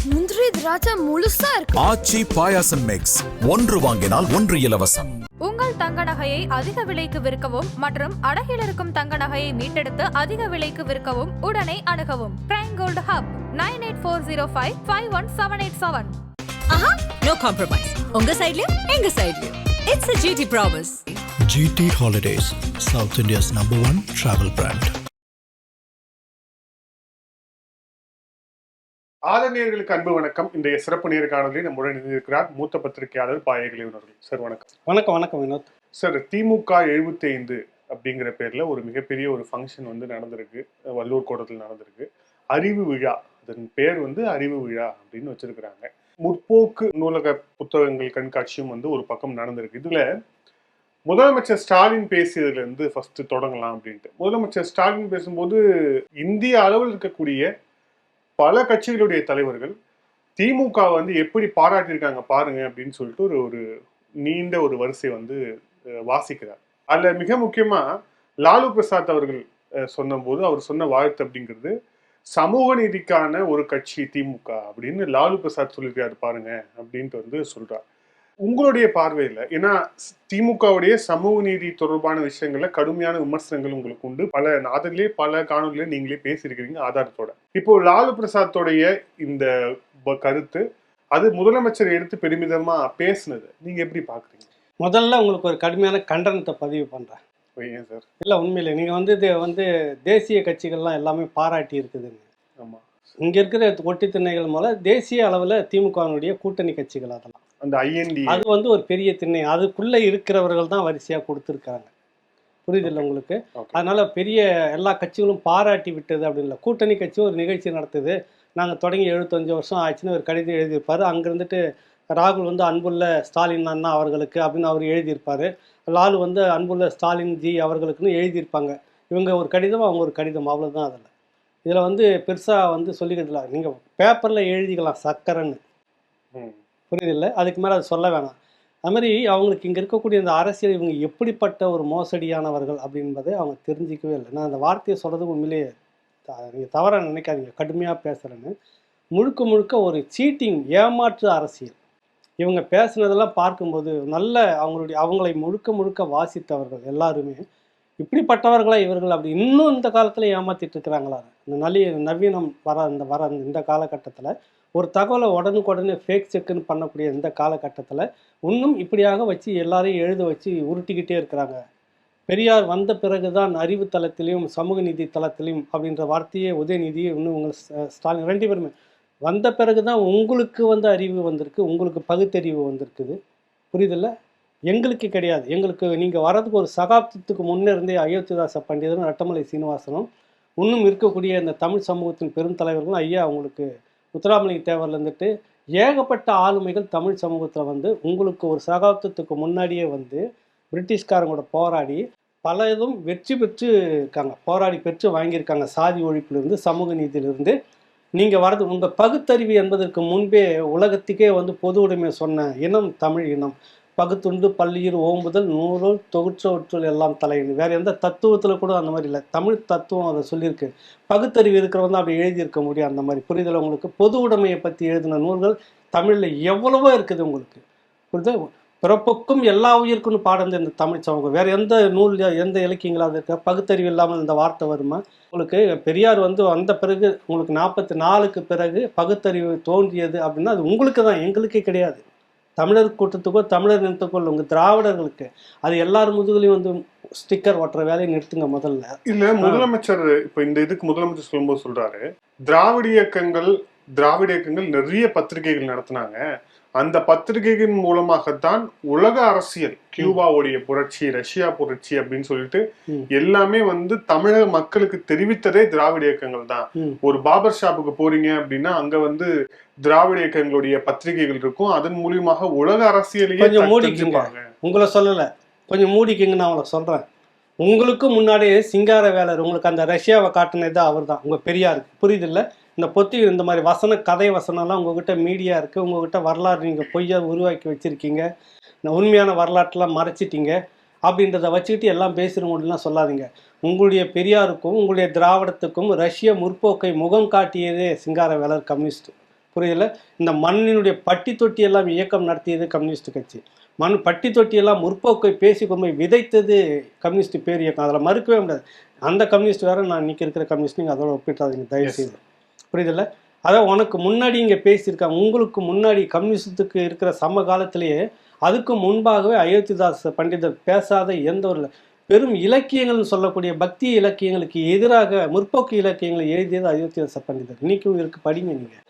முந்திரி திராட்சை முழுசா இருக்கு. ஆச்சி பாயாசம் மிக்ஸ், ஒன்று வாங்கினால் ஒன்று இலவசம். உங்கள் தங்க நகையை அதிக விலைக்கு விற்கவும் மற்றும் அடகில் இருக்கும் தங்க நகையை மீட்டெடுத்து அதிக விலைக்கு விற்கவும் உடனே அணுகவும் prime gold hub 9840551787. No compromise. உங்க சைடுலயும் எங்க சைடுலயும். It's a GT promise. GT Holidays, South India's #1 travel brand. ஆதரணியர்களுக்கு அன்பு வணக்கம். இன்றைய சிறப்பு நேர்காணலில் நம்முடன் இருக்கிறார் மூத்த பத்திரிகையாளர் பாயகிலி அவர்கள். சார் வணக்கம். வணக்கம் வினோத். சார், திமுக 75 அப்படிங்கிற பேர்ல ஒரு மிகப்பெரிய ஒரு ஃபங்க்ஷன் வந்து நடந்திருக்கு, வல்லூர் கோட்டத்தில் நடந்திருக்கு. அறிவு விழா, அதன் பேர் வந்து அறிவு விழா அப்படின்னு வச்சிருக்கிறாங்க. முற்போக்கு நூலக புத்தகங்கள் கண்காட்சியும் வந்து ஒரு பக்கம் நடந்திருக்கு. இதுல முதலமைச்சர் ஸ்டாலின் பேசியதுல இருந்து ஃபர்ஸ்ட் தொடங்கலாம் அப்படின்ட்டு. முதலமைச்சர் ஸ்டாலின் பேசும்போது இந்திய அளவில் இருக்கக்கூடிய பல கட்சிகளுடைய தலைவர்கள் திமுக வந்து எப்படி பாராட்டியிருக்காங்க பாருங்க அப்படின்னு சொல்லிட்டு ஒரு நீண்ட ஒரு வரிசை வந்து வாசிக்கிறார். அதுல மிக முக்கியமா லாலு பிரசாத் அவர்கள் சொன்னபோது அவர் சொன்ன வாழ்த்து அப்படிங்கிறது சமூக நீதிக்கான ஒரு கட்சி திமுக அப்படின்னு லாலு பிரசாத் சொல்லியிருக்காரு பாருங்க அப்படின்ட்டு வந்து சொல்றார். உங்களுடைய பார்வையில், ஏன்னா திமுகவுடைய சமூக நீதி தொடர்பான விஷயங்கள்ல கடுமையான விமர்சனங்கள் உங்களுக்கு உண்டு. அதிலே பல காணொலியில நீங்களே பேசியிருக்கிறீங்க ஆதாரத்தோட. இப்போ லாலு பிரசாத்தோடைய இந்த கருத்து, அது முதலமைச்சர் எடுத்து பெருமிதமா பேசுனது நீங்க எப்படி பாக்குறீங்க? முதல்ல உங்களுக்கு ஒரு கடுமையான கண்டனத்தை பதிவு பண்றேன். ஏன் சார்? இல்லை, உண்மையிலே நீங்க வந்து தேசிய கட்சிகள்லாம் எல்லாமே பாராட்டி இருக்குதுங்க. ஆமா, இங்க இருக்கிற ஒட்டி திண்ணைகள் மூலம் தேசிய அளவில் திமுகவினுடைய கூட்டணி கட்சிகள் அதெல்லாம் அந்த IND அது வந்து ஒரு பெரிய திண்ணை, அதுக்குள்ள இருக்கிறவர்கள் தான் வரிசையா கொடுத்துருக்காங்க. புரியுதில்லை உங்களுக்கு? அதனால பெரிய எல்லா கட்சிகளும் பாராட்டி விட்டது அப்படின்னு இல்லை. கூட்டணி கட்சி ஒரு நிகழ்ச்சி நடத்துது, நாங்கள் தொடங்கி 75 வருஷம் ஆச்சுன்னு ஒரு கடிதம் எழுதியிருப்பாரு. அங்கிருந்துட்டு ராகுல் வந்து அன்புள்ள ஸ்டாலின் அண்ணா அவர்களுக்கு அப்படின்னு அவர் எழுதியிருப்பாரு. லாலு வந்து அன்புள்ள ஸ்டாலின் ஜி அவர்களுக்குன்னு எழுதியிருப்பாங்க. இவங்க ஒரு கடிதம், அவங்க ஒரு கடிதம், அவ்வளோதான். அதில் இதில் வந்து பெருசாக வந்து சொல்லிக்கிறதுல நீங்கள் பேப்பரில் எழுதிக்கலாம் சக்கரைன்னு, புரியுதில்லை? அதுக்கு மேலே அது சொல்ல வேணாம். அது மாதிரி அவங்களுக்கு இங்கே இருக்கக்கூடிய இந்த அரசியல் இவங்க எப்படிப்பட்ட ஒரு மோசடியானவர்கள் அப்படின்பதை அவங்க தெரிஞ்சிக்கவே இல்லை. நான் அந்த வார்த்தையை சொல்கிறதுக்கு உண்மையிலேயே நீங்கள் தவறாக நினைக்காதீங்க, கடுமையாக பேசுகிறேன்னு. முழுக்க முழுக்க ஒரு சீட்டிங், ஏமாற்று அரசியல். இவங்க பேசுனதெல்லாம் பார்க்கும்போது நல்ல அவங்களை முழுக்க முழுக்க வாசித்தவர்கள் எல்லாருமே இப்படிப்பட்டவர்களா இவர்கள் அப்படி இன்னும் இந்த காலத்தில் ஏமாற்றிட்டு இருக்கிறாங்களா? இந்த நவீனம் இந்த காலகட்டத்தில் ஒரு தகவலை உடனுக்குடனே ஃபேக் செக்குன்னு பண்ணக்கூடிய இந்த காலகட்டத்தில் இன்னும் இப்படியாக வச்சு எல்லாரையும் எழுத வச்சு உருட்டிக்கிட்டே இருக்கிறாங்க. பெரியார் வந்த பிறகு தான் அறிவு தளத்திலையும் சமூக நீதி தளத்திலையும் அப்படின்ற வார்த்தையே உதயநிதியை இன்னும் உங்கள் ஸ்டாலின் 2 பேருமே வந்த பிறகு தான் உங்களுக்கு வந்து அறிவு வந்திருக்கு, உங்களுக்கு பகுத்தறிவு வந்திருக்குது. புரியுதில்ல? எங்களுக்கு கிடையாது. எங்களுக்கு நீங்கள் வர்றதுக்கு ஒரு சகாப்தத்துக்கு முன்னே இருந்தே அயோத்திதாச பண்டிதரும் ரட்டமலை சீனிவாசனும் இன்னும் இருக்கக்கூடிய இந்த தமிழ் சமூகத்தின் பெருந்தலைவர்களும் ஐயா உங்களுக்கு முத்துராமலிங்க தேவரில் இருந்துட்டு ஏகப்பட்ட ஆளுமைகள் தமிழ் சமூகத்தில் வந்து உங்களுக்கு ஒரு சகாப்தத்துக்கு முன்னாடியே வந்து பிரிட்டிஷ்காரங்களோட போராடி பல இதுவும் வெற்றி பெற்று இருக்காங்க, போராடி பெற்று வாங்கியிருக்காங்க. சாதி ஒழிப்பிலிருந்து சமூக நீதியிலிருந்து நீங்கள் வரது உங்கள் பகுத்தறிவு என்பதற்கு முன்பே உலகத்துக்கே வந்து பொது உடைமை சொன்ன இனம் தமிழ் இனம். பகுத்துண்டு பள்ளியில் ஓம்புதல் நூலுள் தொகுற்றவற்றுள் எல்லாம் தலையின்னு. வேறு எந்த தத்துவத்தில் கூட அந்த மாதிரி இல்லை. தமிழ் தத்துவம் அதை சொல்லியிருக்கு. பகுத்தறிவு இருக்கிறவங்க அப்படி எழுதியிருக்க முடியும் அந்த மாதிரி. புரிதல் உங்களுக்கு? பொது உடைமையை பற்றி எழுதின நூல்கள் தமிழில் எவ்வளவோ இருக்குது உங்களுக்கு. புரியுது? பிறப்புக்கும் எல்லா உயிருக்குன்னு பாடந்த இந்த தமிழ் சமூகம் வேறு எந்த நூல் எந்த இலக்கியங்களாக இருக்க பகுத்தறிவு இல்லாமல் இந்த வார்த்தை வருமா? உங்களுக்கு பெரியார் வந்து வந்த பிறகு உங்களுக்கு 44க்கு பிறகு பகுத்தறிவு தோன்றியது அப்படின்னா அது உங்களுக்கு தான், எங்களுக்கே கிடையாது. தமிழர் கூட்டத்துக்கோ தமிழர் நிறுத்தக்கோ உங்கள் திராவிடர்களுக்கு. அது எல்லாரும் முதுகலையும் வந்து ஸ்டிக்கர் ஒட்டுற வேலையை நிறுத்துங்க முதல்ல. இல்ல, முதலமைச்சர் இப்ப இந்த இதுக்கு முதலமைச்சர் சொல்லும்போது சொல்றாரு, திராவிட இயக்கங்கள் நிறைய பத்திரிகைகள் நடத்தினாங்க, அந்த பத்திரிகைகளின் மூலமாகத்தான் உலக அரசியல், கியூபாவுடைய புரட்சி, ரஷ்யா புரட்சி அப்படின்னு சொல்லிட்டு எல்லாமே வந்து தமிழக மக்களுக்கு தெரிவித்ததே திராவிட இயக்கங்கள் தான். ஒரு பாபர் ஷாப்புக்கு போறீங்க அப்படின்னா அங்க வந்து திராவிட இயக்கங்களுடைய பத்திரிகைகள் இருக்கும், அதன் மூலியமாக உலக அரசியலையே கொஞ்சம் மூடிக்குங்க. உங்களை சொல்லல, கொஞ்சம் மூடிக்குங்க. நான் உங்களை சொல்றேன், உங்களுக்கு முன்னாடியே சிங்கார வேலர் உங்களுக்கு அந்த ரஷ்யாவை காட்டினது அவர் தான், உங்க பெரியாருக்கு. புரியுதில்லை? இந்த பொத்தி இந்த மாதிரி கதை வசனம்லாம் உங்ககிட்ட மீடியா இருக்குது, உங்ககிட்ட வரலாறு நீங்கள் பொய்யா உருவாக்கி வச்சுருக்கீங்க, இந்த உண்மையான வரலாற்றெலாம் மறைச்சிட்டீங்க அப்படின்றத வச்சுக்கிட்டு எல்லாம் பேசுகிறவங்கலாம் சொல்லாதீங்க. உங்களுடைய பெரியாருக்கும் உங்களுடைய திராவிடத்துக்கும் ரஷ்ய முற்போக்கை முகம் காட்டியதே சிங்கார வேலர் கம்யூனிஸ்ட். புரியல. இந்த மண்ணினுடைய பட்டி தொட்டி எல்லாம் இயக்கம் நடத்தியது கம்யூனிஸ்ட் கட்சி. பட்டி தொட்டி எல்லாம் முற்போக்கை பேசி கொண்டு போய் விதைத்தது கம்யூனிஸ்ட் பேர் இயக்கம். அதில் மறுக்கவே முடியாது. அந்த கம்யூனிஸ்ட் வேறு, நான் இன்றைக்கி இருக்கிற கம்யூனிஸ்ட், நீங்கள் அதோட ஒப்பிட்டாதீங்க தயவு செய்து. புரியுதில்ல. அதான் உனக்கு முன்னாடி இங்கே பேசியிருக்காங்க. உங்களுக்கு முன்னாடி கம்யூனிஸ்டத்துக்கு இருக்கிற சமகாலத்திலேயே அதுக்கு முன்பாகவே அயோத்திதாச பண்டிதர் பேசாத எந்த ஒரு பெரும் இலக்கியங்கள்னு சொல்லக்கூடிய பக்தி இலக்கியங்களுக்கு எதிராக முற்போக்கு இலக்கியங்களை எழுதியது அயோத்திதாச பண்டிதர். இன்றைக்கும் இருக்கு, படிங்க நீங்கள்.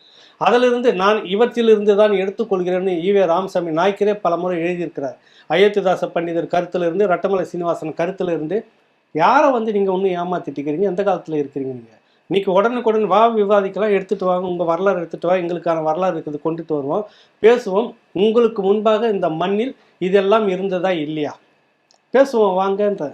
அதிலிருந்து நான் இவற்றிலிருந்து தான் எடுத்துக்கொள்கிறேன்னு ஈவே ராமசாமி நாய்க்கரே பல முறை எழுதியிருக்கிறார். அயோத்திதாச பண்டிதர் கருத்திலிருந்து, ரட்டமலை சீனிவாசன் கருத்திலிருந்து. யாரை நீங்கள் ஒன்றும் ஏமாத்திட்டுக்கிறீங்க? எந்த காலத்தில் இருக்கிறீங்க நீங்கள்? இன்றைக்கி உடனுக்குடன் வா விவாதிக்கலாம், எடுத்துகிட்டு வாங்க, உங்கள் வரலாறு எடுத்துகிட்டு வா, எங்களுக்கான வரலாறு இருக்கிறது கொண்டுட்டு வருவோம், பேசுவோம். உங்களுக்கு முன்பாக இந்த மண்ணில் இதெல்லாம் இருந்ததா இல்லையா பேசுவோம் வாங்கன்ற.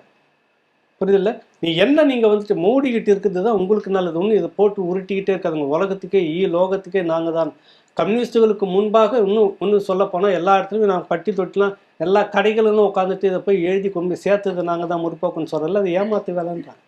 புரியுதில்ல. நீ என்ன நீங்கள் மூடிக்கிட்டு இருக்கிறது தான் உங்களுக்கு நல்லது. ஒன்று இதை போட்டு உருட்டிக்கிட்டே இருக்காதுங்க. உலகத்துக்கே லோகத்துக்கே நாங்கள் தான். கம்யூனிஸ்டுகளுக்கு முன்பாக இன்னும் சொல்லப்போனால் எல்லா இடத்துலையும் நாங்கள் பட்டி தொட்டிலாம் எல்லா கடைகளும் உட்காந்துட்டு இதை போய் எழுதி கொண்டு போய் சேர்த்தது நாங்கள் தான் முற்போக்குன்னு சொல்கிறதில்ல. அது ஏமாத்து வேலைன்றான்.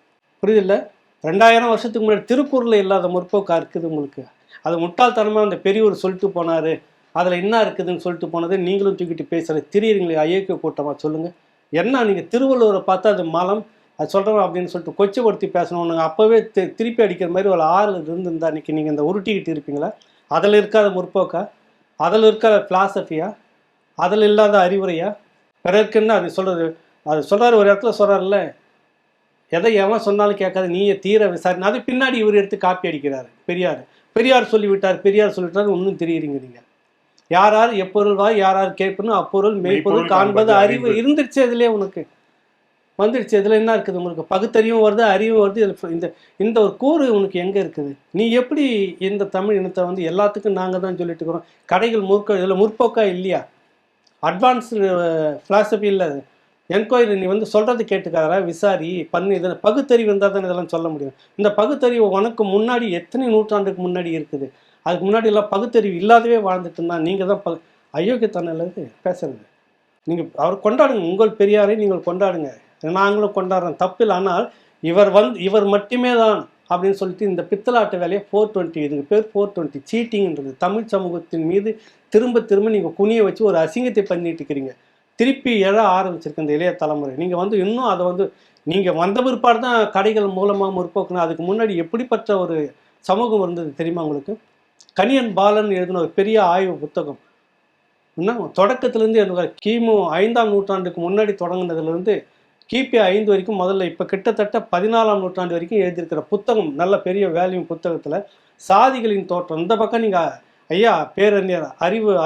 புரியுதில்ல. 2000 வருஷத்துக்கு முன்னாடி திருக்குறளில் இல்லாத முற்போக்கா இருக்குது உங்களுக்கு. அது முட்டாள்தனமாக அந்த பெரியவர் சொல்லிட்டு போனார், அதில் என்ன இருக்குதுன்னு சொல்லிட்டு போனது நீங்களும் தூக்கிட்டு பேசுகிற திரியிறீங்களே ஐக்கிய கூட்டமாக. சொல்லுங்கள், என்ன நீங்கள் திருவள்ளுவரை பார்த்தா அது மலம் அது சொல்கிறோம் அப்படின்னு சொல்லிட்டு கொச்சைப்படுத்தி பேசணும். நீங்கள் அப்போவே திருப்பி அடிக்கிற மாதிரி ஒரு ஆறு இருந்திருந்தா இன்றைக்கி நீங்கள் இந்த உருட்டிக்கிட்டு இருப்பீங்களா? அதில் இருக்காத முற்போக்கா? அதில் இருக்காத ஃபிலாசபியா? அதில் இல்லாத அறிவுரையா? பிறருக்குன்னு அது சொல்கிறது. அது சொல்கிறார், ஒரு இடத்துல சொல்கிறார்ல, எதை எவன் சொன்னாலும் கேட்காது, நீயே தீர விசாரணை. அது பின்னாடி இவர் எடுத்து காப்பி அடிக்கிறாரு. பெரியார் சொல்லிவிட்டார், பெரியார் சொல்லிவிட்டார். ஒன்றும் தெரியுறீங்க நீங்கள். யார் யார் எப்பொருள் வாய், யார் யார் கேட்பணும் அப்பொருள் மெய்ப்பொருள் காண்பது அறிவு இருந்துருச்சு. இதுலேயே உனக்கு வந்துடுச்சு. இதில் என்ன இருக்குது உங்களுக்கு? பகுத்தறிவும் வருது, அறிவும் வருது. இந்த ஒரு கூறு உனக்கு எங்கே இருக்குது? நீ எப்படி இந்த தமிழ் இனத்தை எல்லாத்துக்கும் நாங்கள் தான் சொல்லிட்டு இருக்கிறோம்? கடைகள் இதில் முற்போக்கா இல்லையா? அட்வான்ஸ் ஃபிலாசபி இல்லை, என்கொயரி. நீ சொல்கிறது கேட்டுக்காரா, விசாரி பண்ணு. இதில் பகுத்தறிவு இருந்தால் தான் இதெல்லாம் சொல்ல முடியும். இந்த பகுத்தறிவு உனக்கு முன்னாடி எத்தனை நூற்றாண்டுக்கு முன்னாடி இருக்குது. அதுக்கு முன்னாடி எல்லாம் பகுத்தறிவு இல்லாதவே வாழ்ந்துட்டு இருந்தால் நீங்கள் தான் அயோக்கியத்தனம் பேசுறது. நீங்கள் அவர் கொண்டாடுங்க, உங்கள் பெரியாரை நீங்கள் கொண்டாடுங்க, நாங்களும் கொண்டாடுறோம், தப்பில்லை. ஆனால் இவர் மட்டுமே தான் அப்படின்னு சொல்லிட்டு இந்த பித்தலாட்டு வேலையை 420, இதுக்கு பேர் 420 சீட்டிங்ன்றது. தமிழ் சமூகத்தின் மீது திரும்ப நீங்கள் குனிய வச்சு ஒரு அசிங்கத்தை பண்ணிட்டு இருக்கிறீங்க. திருப்பி எழ ஆரம்பிச்சிருக்கு இந்த இளைய தலைமுறை. நீங்கள் இன்னும் அதை நீங்கள் வந்த பிற்பாடு தான் கடைகள் மூலமாக முற்போக்குனா, அதுக்கு முன்னாடி எப்படிப்பட்ட ஒரு சமூகம் இருந்தது தெரியுமா உங்களுக்கு? கணியன் பாலன் எழுதின ஒரு பெரிய ஆய்வு புத்தகம். இன்னும் தொடக்கத்திலேருந்து எனக்கு கிமு 5ஆம் நூற்றாண்டுக்கு முன்னாடி தொடங்கினதுலேருந்து கிபி 5 வரைக்கும், முதல்ல இப்போ கிட்டத்தட்ட 14ஆம் நூற்றாண்டு வரைக்கும் எழுதியிருக்கிற புத்தகம், நல்ல பெரிய வேல்யூம் புத்தகத்தில் சாதிகளின் தோற்றம். இந்த பக்கம் நீங்கள் ஐயா பேரறிஞர்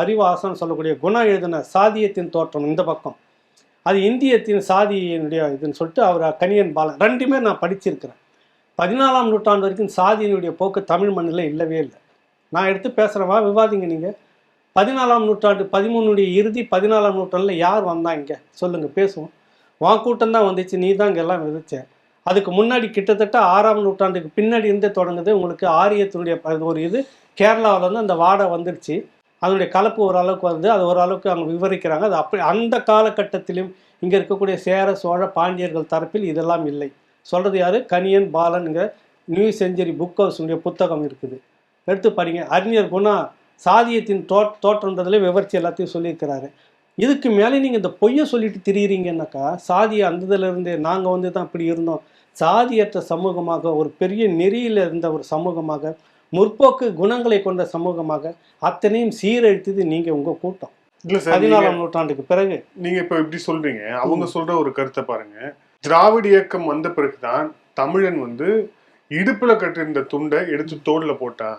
அறிவு ஆசான்னு சொல்லக்கூடிய குணா எழுதின சாதியத்தின் தோற்றம் இந்த பக்கம். அது இந்தியத்தின் சாதியினுடைய இதுன்னு சொல்லிட்டு அவர் கணியன் பாலன். ரெண்டுமே நான் படிச்சிருக்கிறேன். 14ஆம் நூற்றாண்டு வரைக்கும் சாதியினுடைய போக்கு தமிழ் மண்ணில் இல்லவே இல்லை. நான் எடுத்து பேசுகிறவா விவாதிங்க நீங்கள். 14ஆம் நூற்றாண்டு 13னுடைய இறுதி 14ஆம் நூற்றாண்டில் யார் வந்தாங்க சொல்லுங்கள், பேசுவோம். உன் கூட்டம் தான் வந்துச்சு, நீ தான் இங்கெல்லாம் விதைச்சேன். அதுக்கு முன்னாடி கிட்டத்தட்ட 6ஆம் நூற்றாண்டுக்கு பின்னாடி இருந்தே தொடங்குது உங்களுக்கு ஆரியத்தினுடைய ஒரு இது. கேரளாவில் அந்த வாடை வந்துடுச்சு, அதனுடைய கலப்பு ஓரளவுக்கு வந்து அது ஓரளவுக்கு அவங்க விவரிக்கிறாங்க. அது அப்படி அந்த காலகட்டத்திலும் இங்கே இருக்கக்கூடிய சேர சோழ பாண்டியர்கள் தரப்பில் இதெல்லாம் இல்லை. சொல்கிறது யார்? கணியன் பாலன்ங்கிற நியூ செஞ்சுரி புக் ஹவுஸுடைய புத்தகம் இருக்குது, எடுத்து படிங்க. அறிஞர் குணா சாதியத்தின் தோற்றன்றதுல விவரிச்சு எல்லாத்தையும் சொல்லியிருக்கிறாரு. இதுக்கு மேலே நீங்கள் இந்த பொய்யை சொல்லிட்டு திரியிறீங்கன்னாக்கா, சாதியை அந்ததுலேருந்து நாங்கள் தான் இப்படி இருந்தோம், சாதியற்ற சமூகமாக, ஒரு பெரிய நெறியில் இருந்த ஒரு சமூகமாக, முற்போக்கு குணங்களை கொண்ட சமூகமாக அத்தனையும் சீரழித்தது நீங்கள் உங்கள் கூட்டம். 14ஆம் நூற்றாண்டுக்கு பிறகு. நீங்கள் இப்போ இப்படி சொல்கிறீங்க, அவங்க சொல்கிற ஒரு கருத்தை பாருங்க. திராவிட இயக்கம் வந்த பிறகுதான் தமிழன் இடுப்புல கட்டிருந்த துண்டை எடுத்து தோல்ல போட்டான்.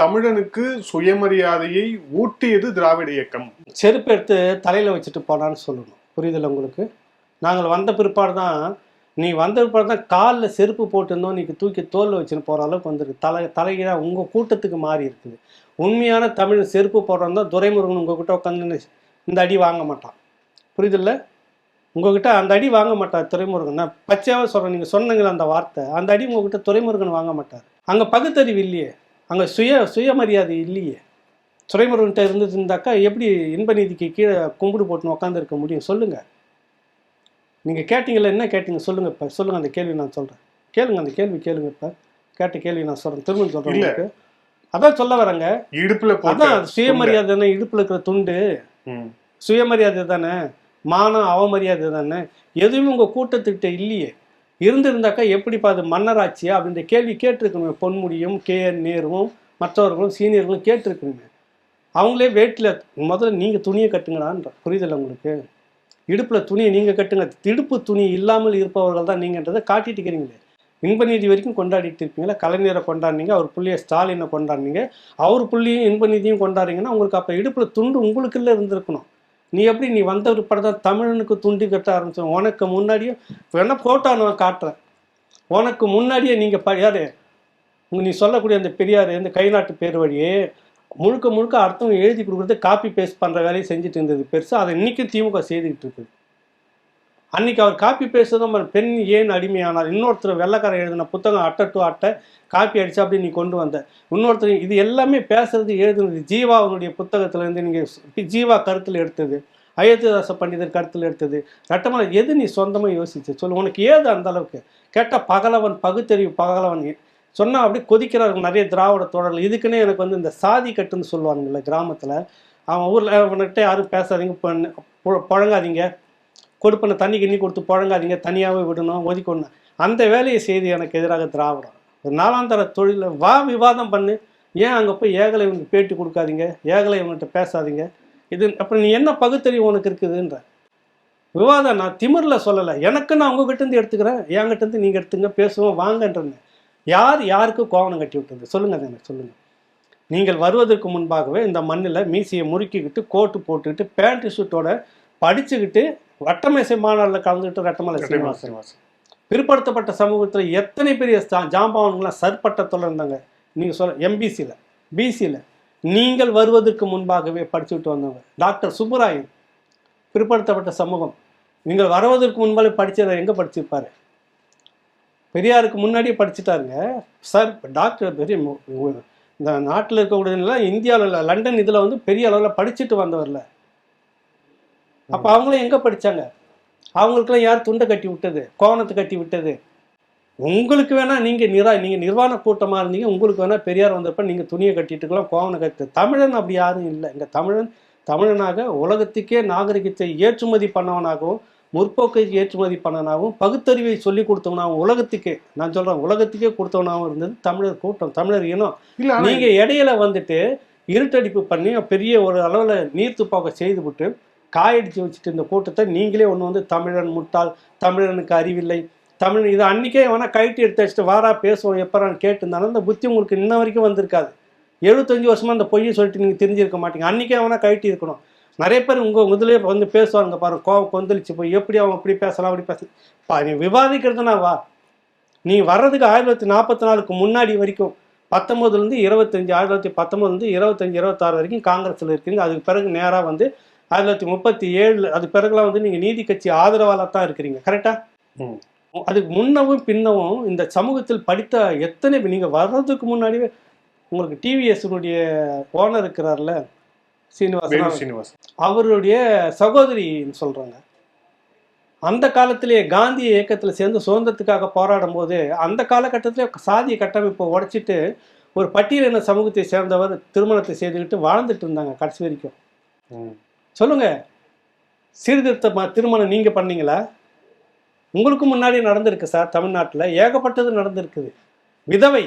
தமிழனுக்கு சுயமரியாதையை ஊட்டியது திராவிட இயக்கம். செருப்பு எடுத்து தலையில வச்சுட்டு போனான்னு சொல்லணும். புரியுதில்ல உங்களுக்கு? நாங்கள் வந்த பிற்பாடு தான், நீ வந்த பிற்பாடு தான் காலில் செருப்பு போட்டிருந்தோம், நீங்க தூக்கி தோல்ல வச்சுன்னு போற அளவுக்கு வந்துருக்கு. தலைகீழா உங்க கூட்டத்துக்கு மாறி இருக்குது. உண்மையான தமிழ் செருப்பு போடுறதா துரைமுருகன் உங்ககிட்ட உட்காந்து இந்த அடி வாங்க மாட்டான். புரியுதில்ல? உங்ககிட்ட அந்த அடி வாங்க மாட்டார் துரைமுருகன். நான் பச்சையாவே சொல்கிறேன், நீங்கள் சொன்னீங்களா அந்த வார்த்தை, அந்த அடி உங்ககிட்ட துரைமுருகன் வாங்க மாட்டார். அங்கே பகுத்தறிவு இல்லையே, அங்கே சுயமரியாதை இல்லையே. துரைமுருகன்கிட்ட இருந்துருந்தாக்கா எப்படி இன்பநீதிக்கு கீழே கும்பிடு போட்டுன்னு உட்காந்துருக்க முடியும்? சொல்லுங்கள். நீங்கள் கேட்டீங்களா? என்ன கேட்டீங்க சொல்லுங்கள். இப்போ சொல்லுங்கள், அந்த கேள்வி நான் சொல்கிறேன். கேளுங்க, அந்த கேள்வி கேளுங்க. இப்போ கேட்ட கேள்வி நான் சொல்கிறேன், திரும்ப சொல்கிறேன். அதான் சொல்ல வரேங்க. இடுப்புல அதான் சுயமரியாதை தானே, இடுப்புல இருக்கிற துண்டு சுயமரியாதை தானே, மானம் அவமரியாதை தானே. எதுவுமே உங்க கூட்டத்துக்கிட்ட இல்லையே. இருந்திருந்தாக்கா எப்படிப்பா அது மன்னராட்சியா அப்படின்ற கேள்வி கேட்டிருக்கணுமே. பொன்முடியும் KN நேருவும் மற்றவர்களும் சீனியர்களும் கேட்டிருக்கணுமே. அவங்களே வேட்டில் முதல்ல நீங்கள் துணியை கட்டுங்கடான்ற புரிதல் உங்களுக்கு. இடுப்பில் துணியை நீங்கள் கட்டுங்க. இடுப்பு துணி இல்லாமல் இருப்பவர்கள் தான் நீங்கன்றதை காட்டிட்டு இருக்கிறீங்களே. இன்பநீதி வரைக்கும் கொண்டாடிட்டு இருப்பீங்களா? கலைஞரை கொண்டாடினீங்க, அவர் புள்ளிய ஸ்டாலினை கொண்டாடினீங்க, அவர் புள்ளியும் இன்பநீதியும் கொண்டாடுறீங்கன்னா உங்களுக்கு அப்போ இடுப்பில் துண்டு உங்களுக்குள்ள இருந்திருக்கணும். நீ எப்படி நீ வந்த ஒரு படம் தான் தமிழனுக்கு துண்டி கட்ட ஆரம்பிச்சோம். உனக்கு முன்னாடியே வேணா ஃபோட்டோ நான் காட்டுறேன். உனக்கு முன்னாடியே நீங்கள் யாரு நீ சொல்லக்கூடிய அந்த பெரியார் இந்த கை நாட்டு பேர் வழியே முழுக்க முழுக்க அர்த்தம் எழுதி கொடுக்குறது காப்பி பேஸ்ட் பண்ணுற வேலையை செஞ்சுட்டு இருந்தது பெருசாக. அதை இன்றைக்கும் திமுக செய்துக்கிட்டு இருக்குது. அன்றைக்கி அவர் காப்பி பேஸ்ட் தான் பெண் ஏன் அடிமையானார். இன்னொருத்தர் வெள்ளைக்காரன் எழுதின புத்தகம் அட்டை டு அட்டை காப்பி அடிச்சு அப்படி நீ கொண்டு வந்த. இன்னொருத்தர் இது எல்லாமே பேசுறது எழுதுனது ஜீவாவுடைய புத்தகத்திலேருந்து நீங்கள் ஜீவா கருத்தில் எடுத்தது, அயோத்திதாச பண்டிதர் கருத்தில் எடுத்தது, ரட்டமலை எது நீ சொந்தமாக யோசிச்சு சொல்லு. உனக்கு ஏது அந்த அளவுக்கு கேட்டால் பகலவன் பகுத்தறிவு பகலவன் சொன்னால் அப்படி கொதிக்கிறார்கள் நிறைய திராவிட தோழர்கள். இதுக்குன்னே எனக்கு இந்த சாதி கட்டுன்னு சொல்லுவாங்கல்ல கிராமத்தில். அவன் ஊரில் அவன்கிட்ட யாரும் பேசாதீங்க, புழங்காதீங்க, கொடுப்பன தண்ணி கிண்ணி கொடுத்து புழங்காதீங்க, தனியாகவே விடணும், ஒதுக்கணும். அந்த வேலையை செய்து எனக்கு எதிராக திராவிடம். ஒரு 4ஆம் தர தொழிலில் வா விவாதம் பண்ணு. ஏன் அங்கே போய் ஏகலை இவனுக்கு பேட்டி கொடுக்காதீங்க, ஏகலை இவன்கிட்ட பேசாதீங்க. இது அப்புறம் நீ என்ன பகுத்தறிவு உனக்கு இருக்குதுன்ற விவாதம். நான் திமிரில் சொல்லலை, எனக்கு நான் உங்ககிட்டேருந்து எடுத்துக்கிறேன், என்கிட்டேருந்து நீங்கள் எடுத்துங்க, பேசுவோம் வாங்கன்றேன்னு. யாருக்கு கோவணம் கட்டி விட்டது சொல்லுங்கள், அதை எனக்கு சொல்லுங்கள். நீங்கள் வருவதற்கு முன்பாகவே இந்த மண்ணில் மீசையை முறுக்கிக்கிட்டு கோட்டு போட்டுக்கிட்டு பேண்ட் ஷூட்டோட படிச்சுக்கிட்டு வட்டமேசை மாநாட்டில் கலந்துக்கிட்டு ரட்டமலை சீனிவாசன் பிற்படுத்தப்பட்ட சமூகத்தில் எத்தனை பெரிய ஜாம்பவான்கள்லாம் சற்பட்டத்தில் இருந்தாங்க. நீங்கள் சொல்ல எம்பிசியில் பிசியில் நீங்கள் வருவதற்கு முன்பாகவே படிச்சுக்கிட்டு வந்தவங்க. டாக்டர் சுப்புராயன் பிற்படுத்தப்பட்ட சமூகம். நீங்கள் வருவதற்கு முன்பாலே படித்ததை எங்கே படிச்சிருப்பாரு? பெரியாருக்கு முன்னாடியே படிச்சுட்டாருங்க சார். டாக்டர் பெரிய இந்த நாட்டில் இருக்கக்கூடியதுலாம் இந்தியாவில் லண்டன் இதில் பெரிய அளவில் படிச்சுட்டு வந்தவர்ல. அப்போ அவங்களும் எங்கே படித்தாங்க? அவங்களுக்கெல்லாம் யார் துண்டை கட்டி விட்டது, கோவணத்தை கட்டி விட்டது? உங்களுக்கு வேணால் நீங்கள் நிர்வாண கூட்டமாக இருந்தீங்க, உங்களுக்கு வேணால் பெரியார் வந்தப்போ நீங்கள் துணியை கட்டிட்டுக்கலாம், கோவணம் கட்டு. தமிழன் அப்படி யாரும் இல்லை. இங்கே தமிழனாக உலகத்துக்கே நாகரிகத்தை ஏற்றுமதி பண்ணவனாகவும் முற்போக்கை ஏற்றுமதி பண்ணனாகவும் பகுத்தறிவை சொல்லி கொடுத்தவனாகவும் உலகத்துக்கே நான் சொல்கிறேன் உலகத்துக்கே கொடுத்தவனாகவும் இருந்தது தமிழர் கூட்டம், தமிழர் இனம். நீங்கள் இடையில இருட்டடிப்பு பண்ணி பெரிய ஒரு அளவில் நீர்த்துப்பாக்க செய்துவிட்டு காயடிச்சு வச்சுட்டு இந்த கூட்டத்தை நீங்களே தமிழன் முட்டாள், தமிழனுக்கு அறிவில்லை, தமிழ் இது அன்றைக்கே வேணால் கைட்டு எடுத்து வச்சுட்டு வாரா பேசுவோம் எப்போறான்னு கேட்டுருந்தாலும் அந்த புத்தி உங்களுக்கு இன்ன வரைக்கும் வந்திருக்காது. 75 வருஷமாக அந்த பொய்யை சொல்லிட்டு நீங்கள் தெரிஞ்சிருக்க மாட்டீங்க. அன்றைக்கே வேணால் கைட்டு இருக்கணும். நிறைய பேர் முதலே பேசுவாங்க பாருங்க, கோவம் கொந்தளிச்சு போய் எப்படி அவன் அப்படி பேசலாம் அப்படி பேச. நீ விவாதிக்கிறதுனா வா. நீ வர்றதுக்கு 1944க்கு முன்னாடி வரைக்கும் 19லேருந்து 25 1919லேருந்து 25 26 வரைக்கும் காங்கிரஸில் இருக்கிறீங்க. அதுக்கு பிறகு நேராக 1937 அது பிறகுலாம் நீங்கள் நீதி கட்சி ஆதரவாளர் தான் இருக்கிறீங்க. கரெக்டா? அதுக்கு முன்னவும் பின்னவும் இந்த சமூகத்தில் படித்த எத்தனை நீங்கள் வர்றதுக்கு முன்னாடியே உங்களுக்கு டிவிஎஸ்னுடைய ஓனர் இருக்கிறார்ல சீனிவாசன், அவருடைய சகோதரின்னு சொல்றாங்க. அந்த காலத்திலேயே காந்திய இயக்கத்தில் சேர்ந்து சுதந்திரத்துக்காக போராடும் போது அந்த காலகட்டத்திலே சாதிய கட்டமைப்பை உடைச்சிட்டு ஒரு பட்டியலின சமூகத்தை சேர்ந்தவர் திருமணத்தை செய்துக்கிட்டு வாழ்ந்துட்டு இருந்தாங்க கடைசி வரைக்கும். சொல்லுங்க, சீர்திருத்த திருமணம் நீங்க பண்ணீங்களா? உங்களுக்கு முன்னாடி நடந்திருக்கு சார். தமிழ்நாட்டில் ஏகப்பட்டது நடந்திருக்குது. விதவை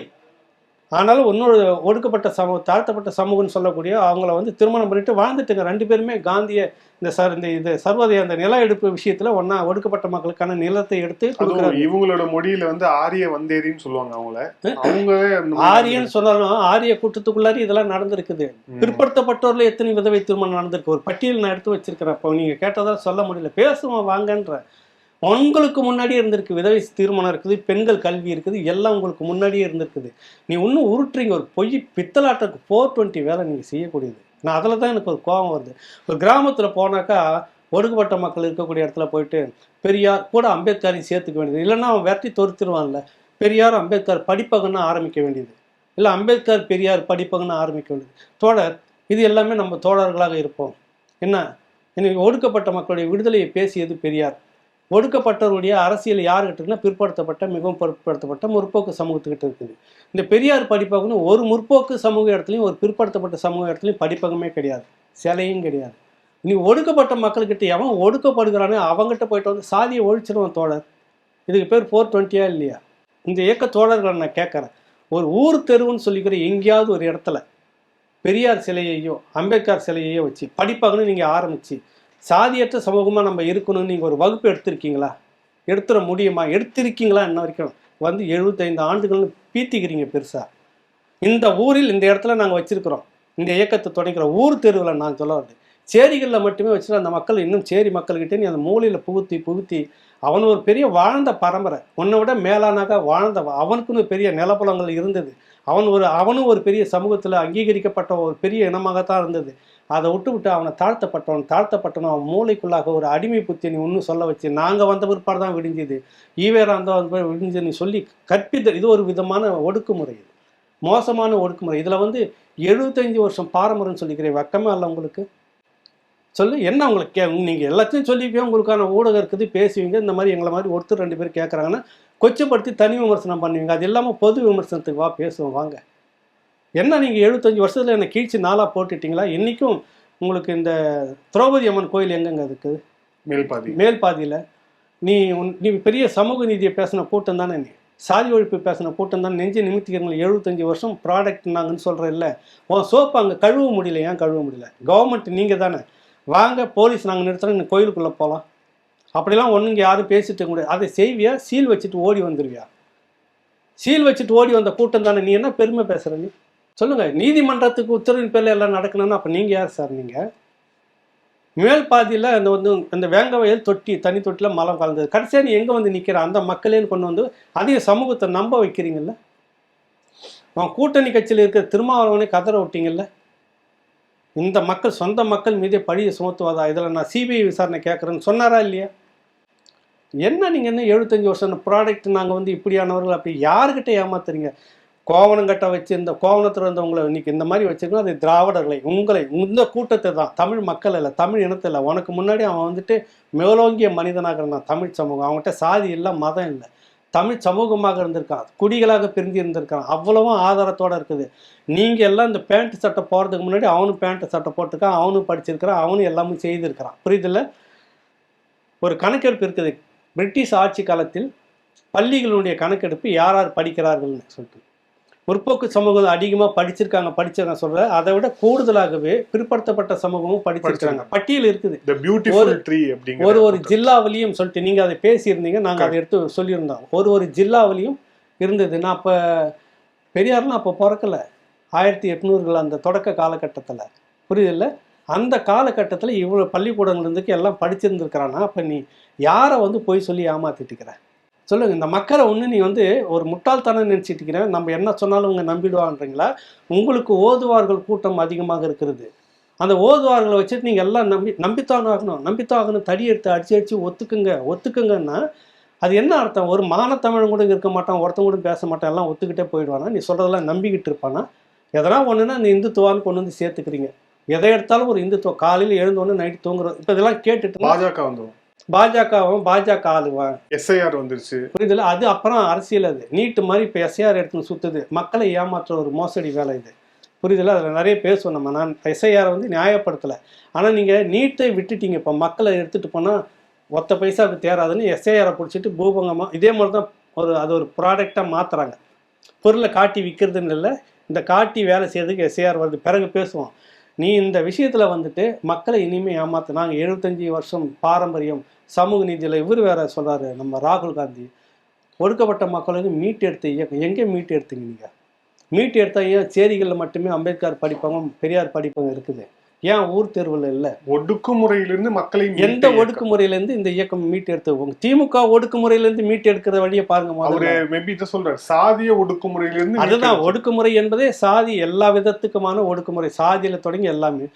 ஆனாலும் இன்னொரு ஒடுக்கப்பட்ட சமூகம், தாழ்த்தப்பட்ட சமூகம்னு சொல்லக்கூடிய அவங்கள திருமணம் பண்ணிட்டு வாழ்ந்துட்டுங்க. 2 பேருமே காந்திய இந்த சர்வதேய அந்த நில எடுப்பு விஷயத்துல ஒன்னா ஒடுக்கப்பட்ட மக்களுக்கான நிலத்தை எடுத்து கொடுக்குறாங்க. இவங்களோட மொழியில ஆரிய வந்தேரின்னு சொல்லுவாங்க. அவங்க ஆரியன்னு சொன்னாலும் ஆரிய கூட்டத்துக்குள்ளாரி இதெல்லாம் நடந்திருக்குது. பிற்படுத்தப்பட்டோர்ல எத்தனை விதவை திருமணம் நடந்திருக்கு ஒரு பட்டியல் நான் எடுத்து வச்சிருக்கிறேன். அப்போ நீங்க கேட்டதா சொல்ல முடியல, பேசுவோம் வாங்கன்ற. உங்களுக்கு முன்னாடியே இருந்திருக்கு விதவை திருமணம் இருக்குது, பெண்கள் கல்வி இருக்குது, எல்லாம் உங்களுக்கு முன்னாடியே இருந்திருக்குது. நீ இன்னும் உருட்டுறீங்க ஒரு பொய் பித்தலாட்டத்துக்கு 420 வேலை நீங்கள் செய்யக்கூடியது. நான் அதில் தான் எனக்கு ஒரு கோபம் வருது. ஒரு கிராமத்தில் போனாக்கா ஒடுக்கப்பட்ட மக்கள் இருக்கக்கூடிய இடத்துல போயிட்டு பெரியார் கூட அம்பேத்கரையும் சேர்த்துக்க வேண்டியது, இல்லைன்னா அவன் வெட்டி தொடுத்துருவான்ல. பெரியார் அம்பேத்கர் படிப்பகன்னு ஆரம்பிக்க வேண்டியது, இல்லை அம்பேத்கர் பெரியார் படிப்பகன்னு ஆரம்பிக்க வேண்டியது. தோழர் இது எல்லாமே நம்ம தோழர்களாக இருப்போம். என்ன இன்னைக்கு ஒடுக்கப்பட்ட மக்களுடைய விடுதலையை பேசியது பெரியார். ஒடுக்கப்பட்டவருடைய அரசியல் யாருக்கிட்ட இருக்குன்னா பிற்படுத்தப்பட்ட மிகவும் பிற்படுத்தப்பட்ட முற்போக்கு சமூகத்துக்கிட்ட இருக்குது. இந்த பெரியார் படிப்பகம்னு ஒரு முற்போக்கு சமூக இடத்துலையும் ஒரு பிற்படுத்தப்பட்ட சமூக இடத்துலையும் படிப்பகமே கிடையாது, சிலையும் கிடையாது. நீ ஒடுக்கப்பட்ட மக்கள்கிட்ட எவன் ஒடுக்கப்படுகிறானே அவங்ககிட்ட போயிட்டு வந்து சாதியை ஒழிச்சிடுவான் தோழர். இதுக்கு பேர் 420 இல்லையா? இந்த இயக்க தோழர்களை நான் கேட்குறேன், ஒரு ஊர் தெருவுன்னு சொல்லிக்கிற எங்கேயாவது ஒரு இடத்துல பெரியார் சிலையையோ அம்பேத்கர் சிலையையோ வச்சு படிப்பகன்னு நீங்கள் ஆரம்பித்து சாதியற்ற சமூகமாக நம்ம இருக்கணும்னு நீங்கள் ஒரு வகுப்பு எடுத்திருக்கீங்களா? எடுத்துட முடியுமா? எடுத்திருக்கீங்களா? இன்ன வரைக்கும் வந்து 75 ஆண்டுகள்னு பீத்திக்கிறீங்க பெருசாக. இந்த ஊரில் இந்த இடத்துல நாங்கள் வச்சுருக்கிறோம், இந்த இயக்கத்தை தொடங்கிற ஊர் தெருவில் நான் சொல்ல வருது. சேரிகளில் மட்டுமே வச்சுட்டு அந்த மக்கள் இன்னும் சேரி மக்கள்கிட்டே நீ அந்த மூலையில் புகுத்தி அவன் ஒரு பெரிய வாழ்ந்த பரம்பரை, உன்னை விட மேலானாக வாழ்ந்த அவனுக்குன்னு பெரிய நிலப்புலங்கள் இருந்தது. அவனும் ஒரு பெரிய சமூகத்தில் அங்கீகரிக்கப்பட்ட ஒரு பெரிய இனமாகத்தான் இருந்தது. அதை விட்டு அவனை தாழ்த்தப்பட்டவன் அவன் மூளைக்குள்ளாக ஒரு அடிமை புத்தி நீ ஒன்றும் சொல்ல வச்சு நாங்கள் வந்த பிற்பாடு தான் விடிஞ்சுது, ஈவேரா அந்த விடிஞ்சு நீ சொல்லி கற்பித்த இது ஒரு விதமான ஒடுக்குமுறை, இது மோசமான ஒடுக்குமுறை. இதில் வந்து 75 வருஷம் பாரம்பரியம்னு சொல்லிக்கிறேன், வெக்கமே இல்லை உங்களுக்கு? சொல்லு என்ன உங்களுக்கு நீங்கள் எல்லாத்தையும் சொல்லிக்கோ, உங்களுக்கான ஊடகம் இருக்குது, பேசுவீங்க. இந்த மாதிரி எங்களை மாதிரி ஒருத்தர் 2 பேர் கேட்குறாங்கன்னா கொச்சப்படுத்தி தனி விமர்சனம் பண்ணுவீங்க. அது இல்லாமல் பொது விமர்சனத்துக்கு வா பேசுவோம் வாங்க. என்ன நீங்கள் 75 வருஷத்தில் என்னை கீழ்ச்சி நாளாக போட்டுட்டிங்களா? இன்றைக்கும் உங்களுக்கு இந்த திரௌபதி அம்மன் கோயில் எங்கெங்க இருக்குது? மேல்பாதியில். நீ பெரிய சமூக நீதியை பேசின கூட்டம் தானே, நீ சாதி ஒழிப்பு பேசின கூட்டம் தானே, நெஞ்சு நிமித்திக்கிறீங்க. 75 வருஷம் ப்ராடக்ட் நாங்கன்னு சொல்கிறேன் இல்லை, உன் சோப்பு அங்கே கழுவ முடியல. ஏன் கழுவ முடியல? கவர்மெண்ட் நீங்கள் தானே. வாங்க போலீஸ் நாங்கள் நிறுத்துறோம், இந்த கோயிலுக்குள்ளே போகலாம். அப்படிலாம் ஒன்றும் இங்கே யாரும் பேசிட்டு முடியாது. அதை செய்வியா? சீல் வச்சுட்டு ஓடி வந்துடுவியா? சீல் வச்சுட்டு ஓடி வந்த கூட்டம் தானே. நீ என்ன பெருமை பேசுகிற? நீ சொல்லுங்கள். நீதிமன்றத்துக்கு உத்தரவின் பேரில் எல்லாம் நடக்கணும்னா அப்போ நீங்கள் யார் சார்? நீங்கள் மேல் பாதியில் அந்த வேங்க வயல் தனி தொட்டியில் மலம் கலந்தது. கடைசியாக நீ எங்கே வந்து நிற்கிற? அந்த மக்களேன்னு கொண்டு வந்து அதிக சமூகத்தை நம்ப வைக்கிறீங்கல்ல. அவன் கூட்டணி கட்சியில் இருக்கிற திருமாவளவனே கதற விட்டீங்கல்ல. இந்த மக்கள் சொந்த மக்கள் மீதே பழியை சுமத்துவாதா? இதில் நான் சிபிஐ விசாரணை கேட்குறேன்னு சொன்னாரா இல்லையா? என்ன நீங்கள் என்ன 75 வருஷம் ப்ராடக்ட் நாங்கள் வந்து இப்படியானவர்கள் அப்படி யாருக்கிட்ட ஏமாத்துறீங்க? கோவணங்கட்டை வச்சு இந்த கோவணத்தில் இருந்தவங்களை இன்னைக்கு இந்த மாதிரி வச்சுருக்கோம். அது திராவிடர்களை உங்களை இந்த கூட்டத்தை தான், தமிழ் மக்கள் இல்லை, தமிழ் இனத்தை இல்லை. உனக்கு முன்னாடி அவன் வந்துட்டு மேலோங்கிய மனிதனாக இருந்தான். தமிழ் சமூகம் அவங்ககிட்ட சாதி இல்லை, மதம் இல்லை, தமிழ் சமூகமாக இருந்திருக்கான், குடிகளாக பிரிஞ்சு இருந்திருக்கான். அவ்வளவும் ஆதாரத்தோடு இருக்குது. நீங்கள் எல்லாம் இந்த பேண்ட் சட்டை போகிறதுக்கு முன்னாடி அவனும் பேண்ட் சட்டை போட்டிருக்கான், அவனும் படிச்சிருக்கிறான், அவனும் எல்லாமே செய்திருக்கிறான். புரியுதில்ல? ஒரு கணக்கெடுப்பு இருக்குது. பிரிட்டிஷ் ஆட்சி காலத்தில் பள்ளிகளுடைய கணக்கெடுப்பு யார் யார் படிக்கிறார்கள்னு சொல்லிட்டு முற்போக்கு சமூகம் அதிகமாக படிச்சிருக்காங்க சொல்ற, அதை விட கூடுதலாகவே பிற்படுத்தப்பட்ட சமூகமும் படிச்சிருக்காங்க. பட்டியல் இருக்குது. ஒரு ஜில்லாவிலையும் சொல்லிட்டு நீங்கள் அதை பேசியிருந்தீங்க, நாங்கள் அதை எடுத்து சொல்லியிருந்தோம். ஒரு ஜில்லாவிலையும் இருந்தது. நான் அப்போ பெரியார்லாம் அப்போ பிறக்கலை, 1800கள் அந்த தொடக்க காலகட்டத்தில். புரியுதில்ல? அந்த காலகட்டத்தில் இவ்வளோ பள்ளிக்கூடங்கள் இருந்துக்கு எல்லாம் படிச்சிருந்துருக்கிறான்னா அப்போ நீ யாரை வந்து போய் சொல்லி ஏமாத்திட்டுக்கிற? சொல்லுங்கள். இந்த மக்களை ஒன்று நீ வந்து ஒரு முட்டாள்தனம் நினச்சிட்டு இருக்கிற, நம்ம என்ன சொன்னாலும் அவங்க நம்பிடுவான்றீங்களா? உங்களுக்கு ஓதுவார்கள் கூட்டம் அதிகமாக இருக்கிறது. அந்த ஓதுவார்களை வச்சுட்டு நீங்கள் எல்லாம் நம்பித்தான் ஆகணும். தடி எடுத்து அடிச்சு ஒத்துக்குங்கன்னா அது என்ன அர்த்தம்? ஒரு மானத்தமிழன் கூட இருக்க மாட்டான், ஒருத்தன் கூட பேச மாட்டான், எல்லாம் ஒத்துக்கிட்டே போயிடுவானா? நீ சொல்கிறதெல்லாம் நம்பிக்கிட்டு இருப்பானா? எதனா ஒன்றுன்னா இந்த இந்துத்துவான்னு கொண்டு வந்து சேர்த்துக்கிறீங்க. எதை எடுத்தாலும் ஒரு இந்துத்துவம். காலையில் எழுந்தோன்னு நைட்டு தூங்குறோம். இப்போ இதெல்லாம் கேட்டுட்டு பாஜக ஆளுவான், எஸ்ஐஆர் வந்துருச்சு. புரியுதுல? அது அப்புறம் அரசியல். அது நீட்டு மாதிரி இப்போ எஸ்ஐஆர் எடுத்துன்னு சுற்றுது. மக்களை ஏமாற்ற ஒரு மோசடி வேலை இது. புரியுதுல? அதில் நிறைய பேசுவோம் நம்ம. நான் எஸ்ஐஆரை வந்து நியாயப்படுத்தலை. ஆனால் நீங்கள் நீட்டை விட்டுட்டீங்க. இப்போ மக்களை எடுத்துகிட்டு போனால் ஒத்த பைசாவுக்கு தேராதுன்னு எஸ்ஐஆரை பிடிச்சிட்டு பூபங்கமாக இதே மாதிரி தான் அது ஒரு ப்ராடக்டாக மாற்றுறாங்க. பொருளை காட்டி விற்கிறதுன்னு இல்லை, இந்த காட்டி வேலை செய்யறதுக்கு எஸ்ஐஆர் வருது. பிறகு பேசுவோம். நீ இந்த விஷயத்தில் வந்துட்டு மக்களை இனிமேல் ஏமாற்ற. நாங்கள் 75 வருஷம் பாரம்பரியம் சமூக நீதியில் இவர் வேற சொல்கிறாரு, நம்ம ராகுல் காந்தி. ஒடுக்கப்பட்ட மக்களுக்கு மீட்டு எடுத்த இயக்கம். எங்கே மீட்டு எடுத்தீங்க நீங்கள்? மீட்டு எடுத்த ஏன் சேரிகளில் மட்டுமே அம்பேத்கர் படிப்பவங்க பெரியார் படிப்பவங்க இருக்குது? ஏன் ஊர் தேர்வில் இல்லை? ஒடுக்குமுறையிலிருந்து மக்களை எந்த ஒடுக்குமுறையிலேருந்து இந்த இயக்கம் மீட்டு எடுத்து? திமுக ஒடுக்குமுறையிலேருந்து மீட்டு எடுக்கிற வழியை பாருங்க. சாதிய ஒடுக்குமுறையிலிருந்து. அதுதான் ஒடுக்குமுறை என்பதே. சாதி எல்லா விதத்துக்குமான ஒடுக்குமுறை, சாதியில் தொடங்கி எல்லாமே.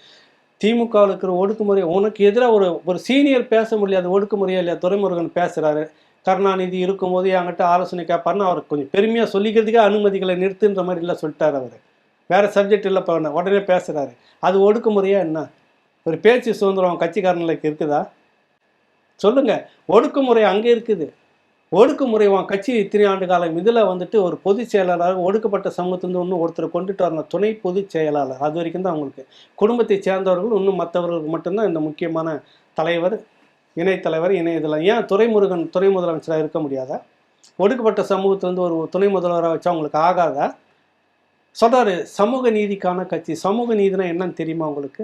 திமுகவில் இருக்கிற ஒடுக்குமுறை உனக்கு எதிராக ஒரு சீனியர் பேச முடியாது ஒடுக்குமுறையா இல்லையா? துரைமுருகன் பேசுகிறாரு. கருணாநிதி இருக்கும்போது என்கிட்ட ஆலோசனை கேட்பாருன்னு அவர் கொஞ்சம் பெருமையாக சொல்லிக்கிறதுக்கே அனுமதிகளை நிறுத்துன்ற மாதிரி இல்லை சொல்லிட்டார். அவர் வேறு சப்ஜெக்ட் இல்லை பண்ண உடனே பேசுகிறாரு. அது ஒடுக்குமுறையா என்ன? ஒரு பேச்சு சுதந்திரம் கட்சிக்காரங்களுக்கு இருக்குதா? சொல்லுங்க. ஒடுக்குமுறை அங்கே இருக்குது. ஒடுக்குமுறை உன் கட்சி இத்தனை ஆண்டு காலம் இதில் வந்துட்டு ஒரு பொதுச் செயலாளர் ஒடுக்கப்பட்ட சமூகத்திலிருந்து இன்னும் ஒருத்தர் கொண்டுட்டு வரணும், துணை பொதுச் செயலாளர். அது வரைக்கும் தான் அவங்களுக்கு குடும்பத்தை சேர்ந்தவர்கள், இன்னும் மற்றவர்களுக்கு மட்டும்தான் இந்த முக்கியமான தலைவர், இணைத்தலைவர், இதெல்லாம். ஏன் துரைமுருகன் துணை முதலமைச்சராக இருக்க முடியாதா? ஒடுக்கப்பட்ட சமூகத்திலேருந்து ஒரு துணை முதல்வராக வச்சா அவங்களுக்கு ஆகாதா? சொல்கிறாரு சமூக நீதிக்கான கட்சி. சமூக நீதினா என்னன்னு தெரியுமா உங்களுக்கு?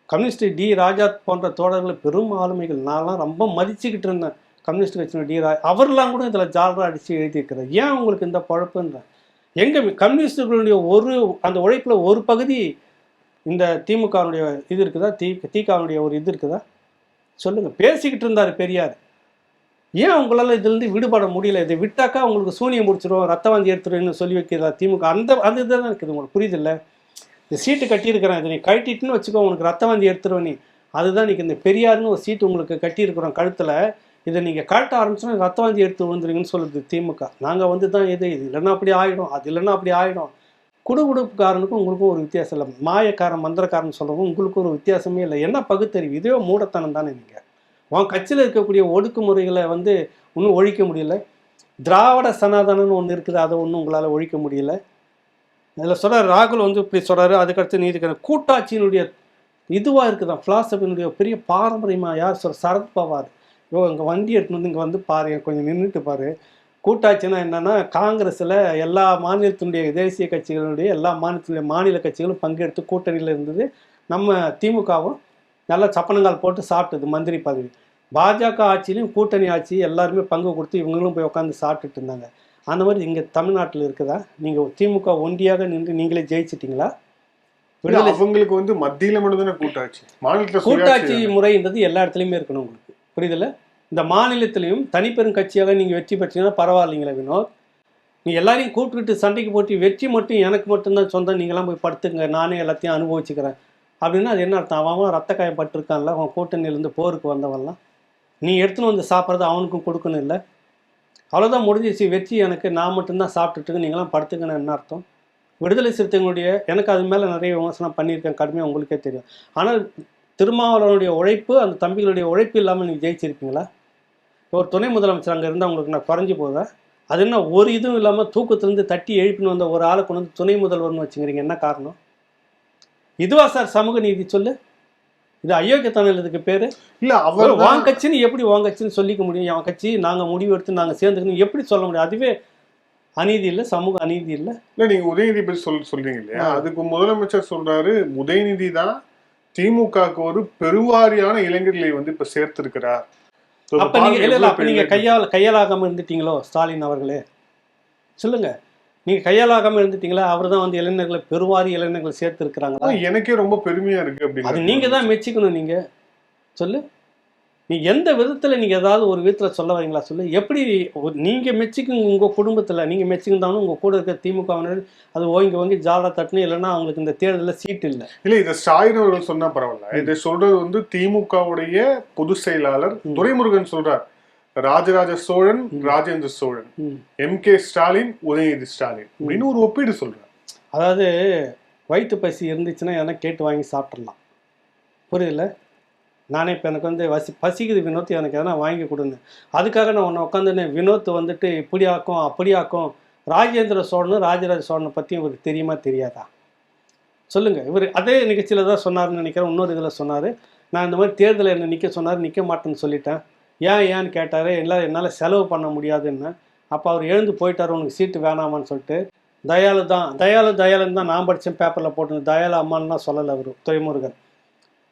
கம்யூனிஸ்ட் டி ராஜா போன்ற தோழர்கள் பெரும் ஆளுமைகள். நான்லாம் ரொம்ப மதிச்சுக்கிட்டு இருந்தேன் கம்யூனிஸ்ட் கட்சியின் டி ராஜா. அவர்லாம் கூட இதில் ஜாலராக அடித்து எழுதியிருக்கிறார். ஏன் உங்களுக்கு இந்த பழப்புன்றேன்? எங்கள் கம்யூனிஸ்டுகளுடைய அந்த உழைப்பில் ஒரு பகுதி இந்த திமுகவுடைய இது இருக்குதா? திகாவுடைய ஒரு இது இருக்குதா? சொல்லுங்கள். பேசிக்கிட்டு இருந்தார் பெரியார். ஏன் உங்களால் இதுலேருந்து விடுபட முடியல? இதை விட்டாக்கா உங்களுக்கு சூனியம் முடிச்சிடும், ரத்தவாந்தி எடுத்துருன்னு சொல்லி வைக்கிறதா திமுக? அந்த இதுதான் இருக்குது. உங்களுக்கு புரியுதில்ல? இந்த சீட்டு கட்டியிருக்கிறேன், இதை நீ கட்டிட்டுன்னு வச்சுக்கோ, உனக்கு ரத்தவாந்தி எடுத்துருவேன் நீ. அதுதான் இன்றைக்கி இந்த பெரியார்னு ஒரு சீட்டு உங்களுக்கு கட்டியிருக்கிறோம் கழுத்தில். இதை நீங்கள் கழட்ட ஆரம்பிச்சோன்னா ரத்தவாந்தி எடுத்து வந்துருங்கன்னு சொல்லுது திமுக. நாங்கள் வந்து தான் இது இல்லைன்னா அப்படி ஆகிடும், அது இல்லைன்னா அப்படி ஆகிடும். குடுகுடுப்புக்காரனுக்கும் உங்களுக்கும் ஒரு வித்தியாசம் இல்லை. மாயக்காரன் மந்திரக்காரன் சொல்கிறவங்க உங்களுக்கும் ஒரு வித்தியாசமே இல்லை. என்ன பகுத்தறிவு? இதே மூடத்தனம் தானே. நீங்கள் உன் கட்சியில் இருக்கக்கூடிய ஒடுக்குமுறைகளை வந்து இன்னும் ஒழிக்க முடியல. திராவிட சனாதனம்னு ஒன்று இருக்குது, அதை ஒன்றும் உங்களால் ஒழிக்க முடியல. இதில் சொல்கிறார் ராகுல் வந்து இப்படி சொல்கிறாரு. அதுக்கடுத்து நீதிக்கிற கூட்டாட்சியினுடைய இதுவாக இருக்குதான் ஃபிலாசபினுடைய பெரிய பாரம்பரியமாக யார் சொல்கிற? சரத்பவார். இங்கே வண்டி எடுத்துன்னு வந்து இங்கே வந்து பாரு, கொஞ்சம் நின்றுட்டு பாரு. கூட்டாட்சினா என்னென்னா காங்கிரஸில் எல்லா மாநிலத்தினுடைய தேசிய கட்சிகளுடைய எல்லா மாநிலத்தினுடைய மாநில கட்சிகளும் பங்கெடுத்து கூட்டணியில் இருந்தது. நம்ம திமுகவும் நல்லா சப்பனங்கால் போட்டு சாப்பிட்டது மந்திரி பதவி. பாஜக ஆட்சியிலையும் கூட்டணி ஆட்சி எல்லாருமே பங்கு கொடுத்து இவங்களும் போய் உட்காந்து சாப்பிட்டுட்டு இருந்தாங்க. அந்த மாதிரி இங்கே தமிழ்நாட்டில் இருக்குதா? நீங்கள் திமுக ஒண்டியாக நின்று நீங்களே ஜெயிச்சிட்டிங்களா? அவங்களுக்கு வந்து மத்தியில் மட்டும்தானே கூட்டாட்சி, மாநிலத்தில் கூட்டாட்சி முறைன்றது எல்லா இடத்துலையுமே இருக்கணும். உங்களுக்கு புரியுதில்ல? இந்த மாநிலத்திலையும் தனிப்பெரும் கட்சியாக நீங்கள் வெற்றி பெற்றீங்கன்னா பரவாயில்லைங்களா வினோத்? நீ எல்லாரையும் கூப்பிட்டுக்கிட்டு சண்டைக்கு போட்டு வெற்றி மட்டும் எனக்கு மட்டும்தான் சொந்தம், நீங்களாம் போய் படுத்துங்க, நானே எல்லாத்தையும் அனுபவிச்சுக்கிறேன் அப்படின்னா அது என்ன அர்த்தம்? அவன் ரத்த காயம் பட்டிருக்கான்ல, அவன் கூட்டணியிலேருந்து போருக்கு வந்தவன்லாம். நீ எடுத்துன்னு வந்து சாப்பிட்றது அவனுக்கும் கொடுக்கணும் இல்லை? அவ்வளோதான், முடிஞ்சிச்சு. வெற்றி எனக்கு, நான் மட்டும்தான் சாப்பிட்டுட்டு நீங்களாம் படுத்துக்கணும் என்ன அர்த்தம்? விடுதலை சிறுத்தைகளுடைய எனக்கு அது மேலே நிறைய விமர்சனம் பண்ணியிருக்கேன், கடுமையாக உங்களுக்கே தெரியும். ஆனால் திருமாவளவனுடைய உழைப்பு, அந்த தம்பிகளுடைய உழைப்பு இல்லாமல் நீங்கள் ஜெயிச்சிருப்பீங்களா? ஒரு துணை முதலமைச்சர் அங்கே இருந்தால் உங்களுக்கு நான் குறைஞ்சி போதா? அது என்ன ஒரு இதுவும் இல்லாமல் தூக்கத்துலேருந்து தட்டி எழுப்பின்னு வந்த ஒரு ஆளை கொண்டு வந்து துணை முதல்வர்னு வச்சுக்கிறீங்க? என்ன காரணம்? இதுவா சார் சமூக நீதி? சொல்லு. இது அயோக்கியத்தனம் இதுக்கு பேர் இல்லை. அவர் வாங்க கட்சின்னு எப்படி வாங்க கட்சின்னு சொல்லிக்க முடியும்? என் கட்சி நாங்கள் முடிவு எடுத்து நாங்கள் சேர்ந்துக்கணும் எப்படி சொல்ல முடியும்? அதுவே அநீதி இல்லை, சமூக அநீதி இல்லை. இல்லை, நீங்கள் உதயநிதி பற்றி சொல்றீங்க இல்லையா? அதுக்கு முதலமைச்சர் சொல்றாரு உதயநிதி தான் திமுகவுக்கு ஒரு பெருவாரியான இளைஞர்களை வந்து இப்ப சேர்த்திருக்கிறார். அப்ப நீங்க கையாளாகாம இருந்துட்டீங்களோ ஸ்டாலின் அவர்களே? சொல்லுங்க, நீங்க கையாளாகாம இருந்துட்டீங்களா? அவர் தான் வந்து இளைஞர்களை பெருவாரி இளைஞர்களை சேர்த்து இருக்கிறாங்களா? எனக்கே ரொம்ப பெருமையா இருக்கு. அப்படி அது நீங்க தான் மெச்சிக்கணும். நீங்க சொல்லு, நீ எந்த விதத்துல நீங்க ஏதாவது ஒரு விதத்துல சொல்ல வரீங்களா? சொல்லு. எப்படி நீங்க மெச்சிக்குங்க உங்க குடும்பத்துல, நீங்க மெச்சிக்கிட்டாலும் உங்க கூட இருக்க திமுகவினர் அது ஓங்கி ஜாலா தட்டுன்னு, இல்லைன்னா அவங்களுக்கு இந்த தேர்தலில் சீட்டு இல்லை. இல்லை, இதை ஸ்டாலின் அவர்கள் சொன்னா பரவாயில்ல. இதை சொல்றது வந்து திமுகவுடைய பொதுச் செயலாளர் துரைமுருகன் சொல்றார். ராஜராஜ சோழன், ராஜேந்திர சோழன், MK ஸ்டாலின், உதயநிதி ஸ்டாலின் அப்படின்னு ஒரு ஒப்பீடு சொல்றார். அதாவது வயிற்று பசி இருந்துச்சுன்னா எதனா கேட்டு வாங்கி சாப்பிட்றலாம். புரியுதுல்ல? நானே இப்போ எனக்கு வந்து பசிக்குது வினோத், எனக்கு எதனா வாங்கி கொடுங்க. அதுக்காக நான் உன்னை உட்காந்துன்னு வினோத் வந்துட்டு இப்படி ஆக்கும் அப்படி ஆக்கும். ராஜேந்திர சோழனும் ராஜராஜ சோழனை பற்றி இவருக்கு தெரியுமா தெரியாதா? சொல்லுங்கள். இவர் அதே நிகழ்ச்சியில் தான் சொன்னார்னு நினைக்கிறேன். இன்னொரு இதில் சொன்னார், நான் இந்த மாதிரி தேர்தலில் என்ன நிற்க சொன்னார், நிற்க மாட்டேன்னு சொல்லிட்டேன். ஏன்னு கேட்டார். என்னால் செலவு பண்ண முடியாதுன்னு. அப்போ அவர் எழுந்து போயிட்டார், உனக்கு சீட்டு வேணாமான்னு சொல்லிட்டு. தயாளு தான் நான் படித்தேன், பேப்பரில் போட்டு தயாளு அம்மான்னு தான் சொல்லலை அவர் துரைமுருகன்.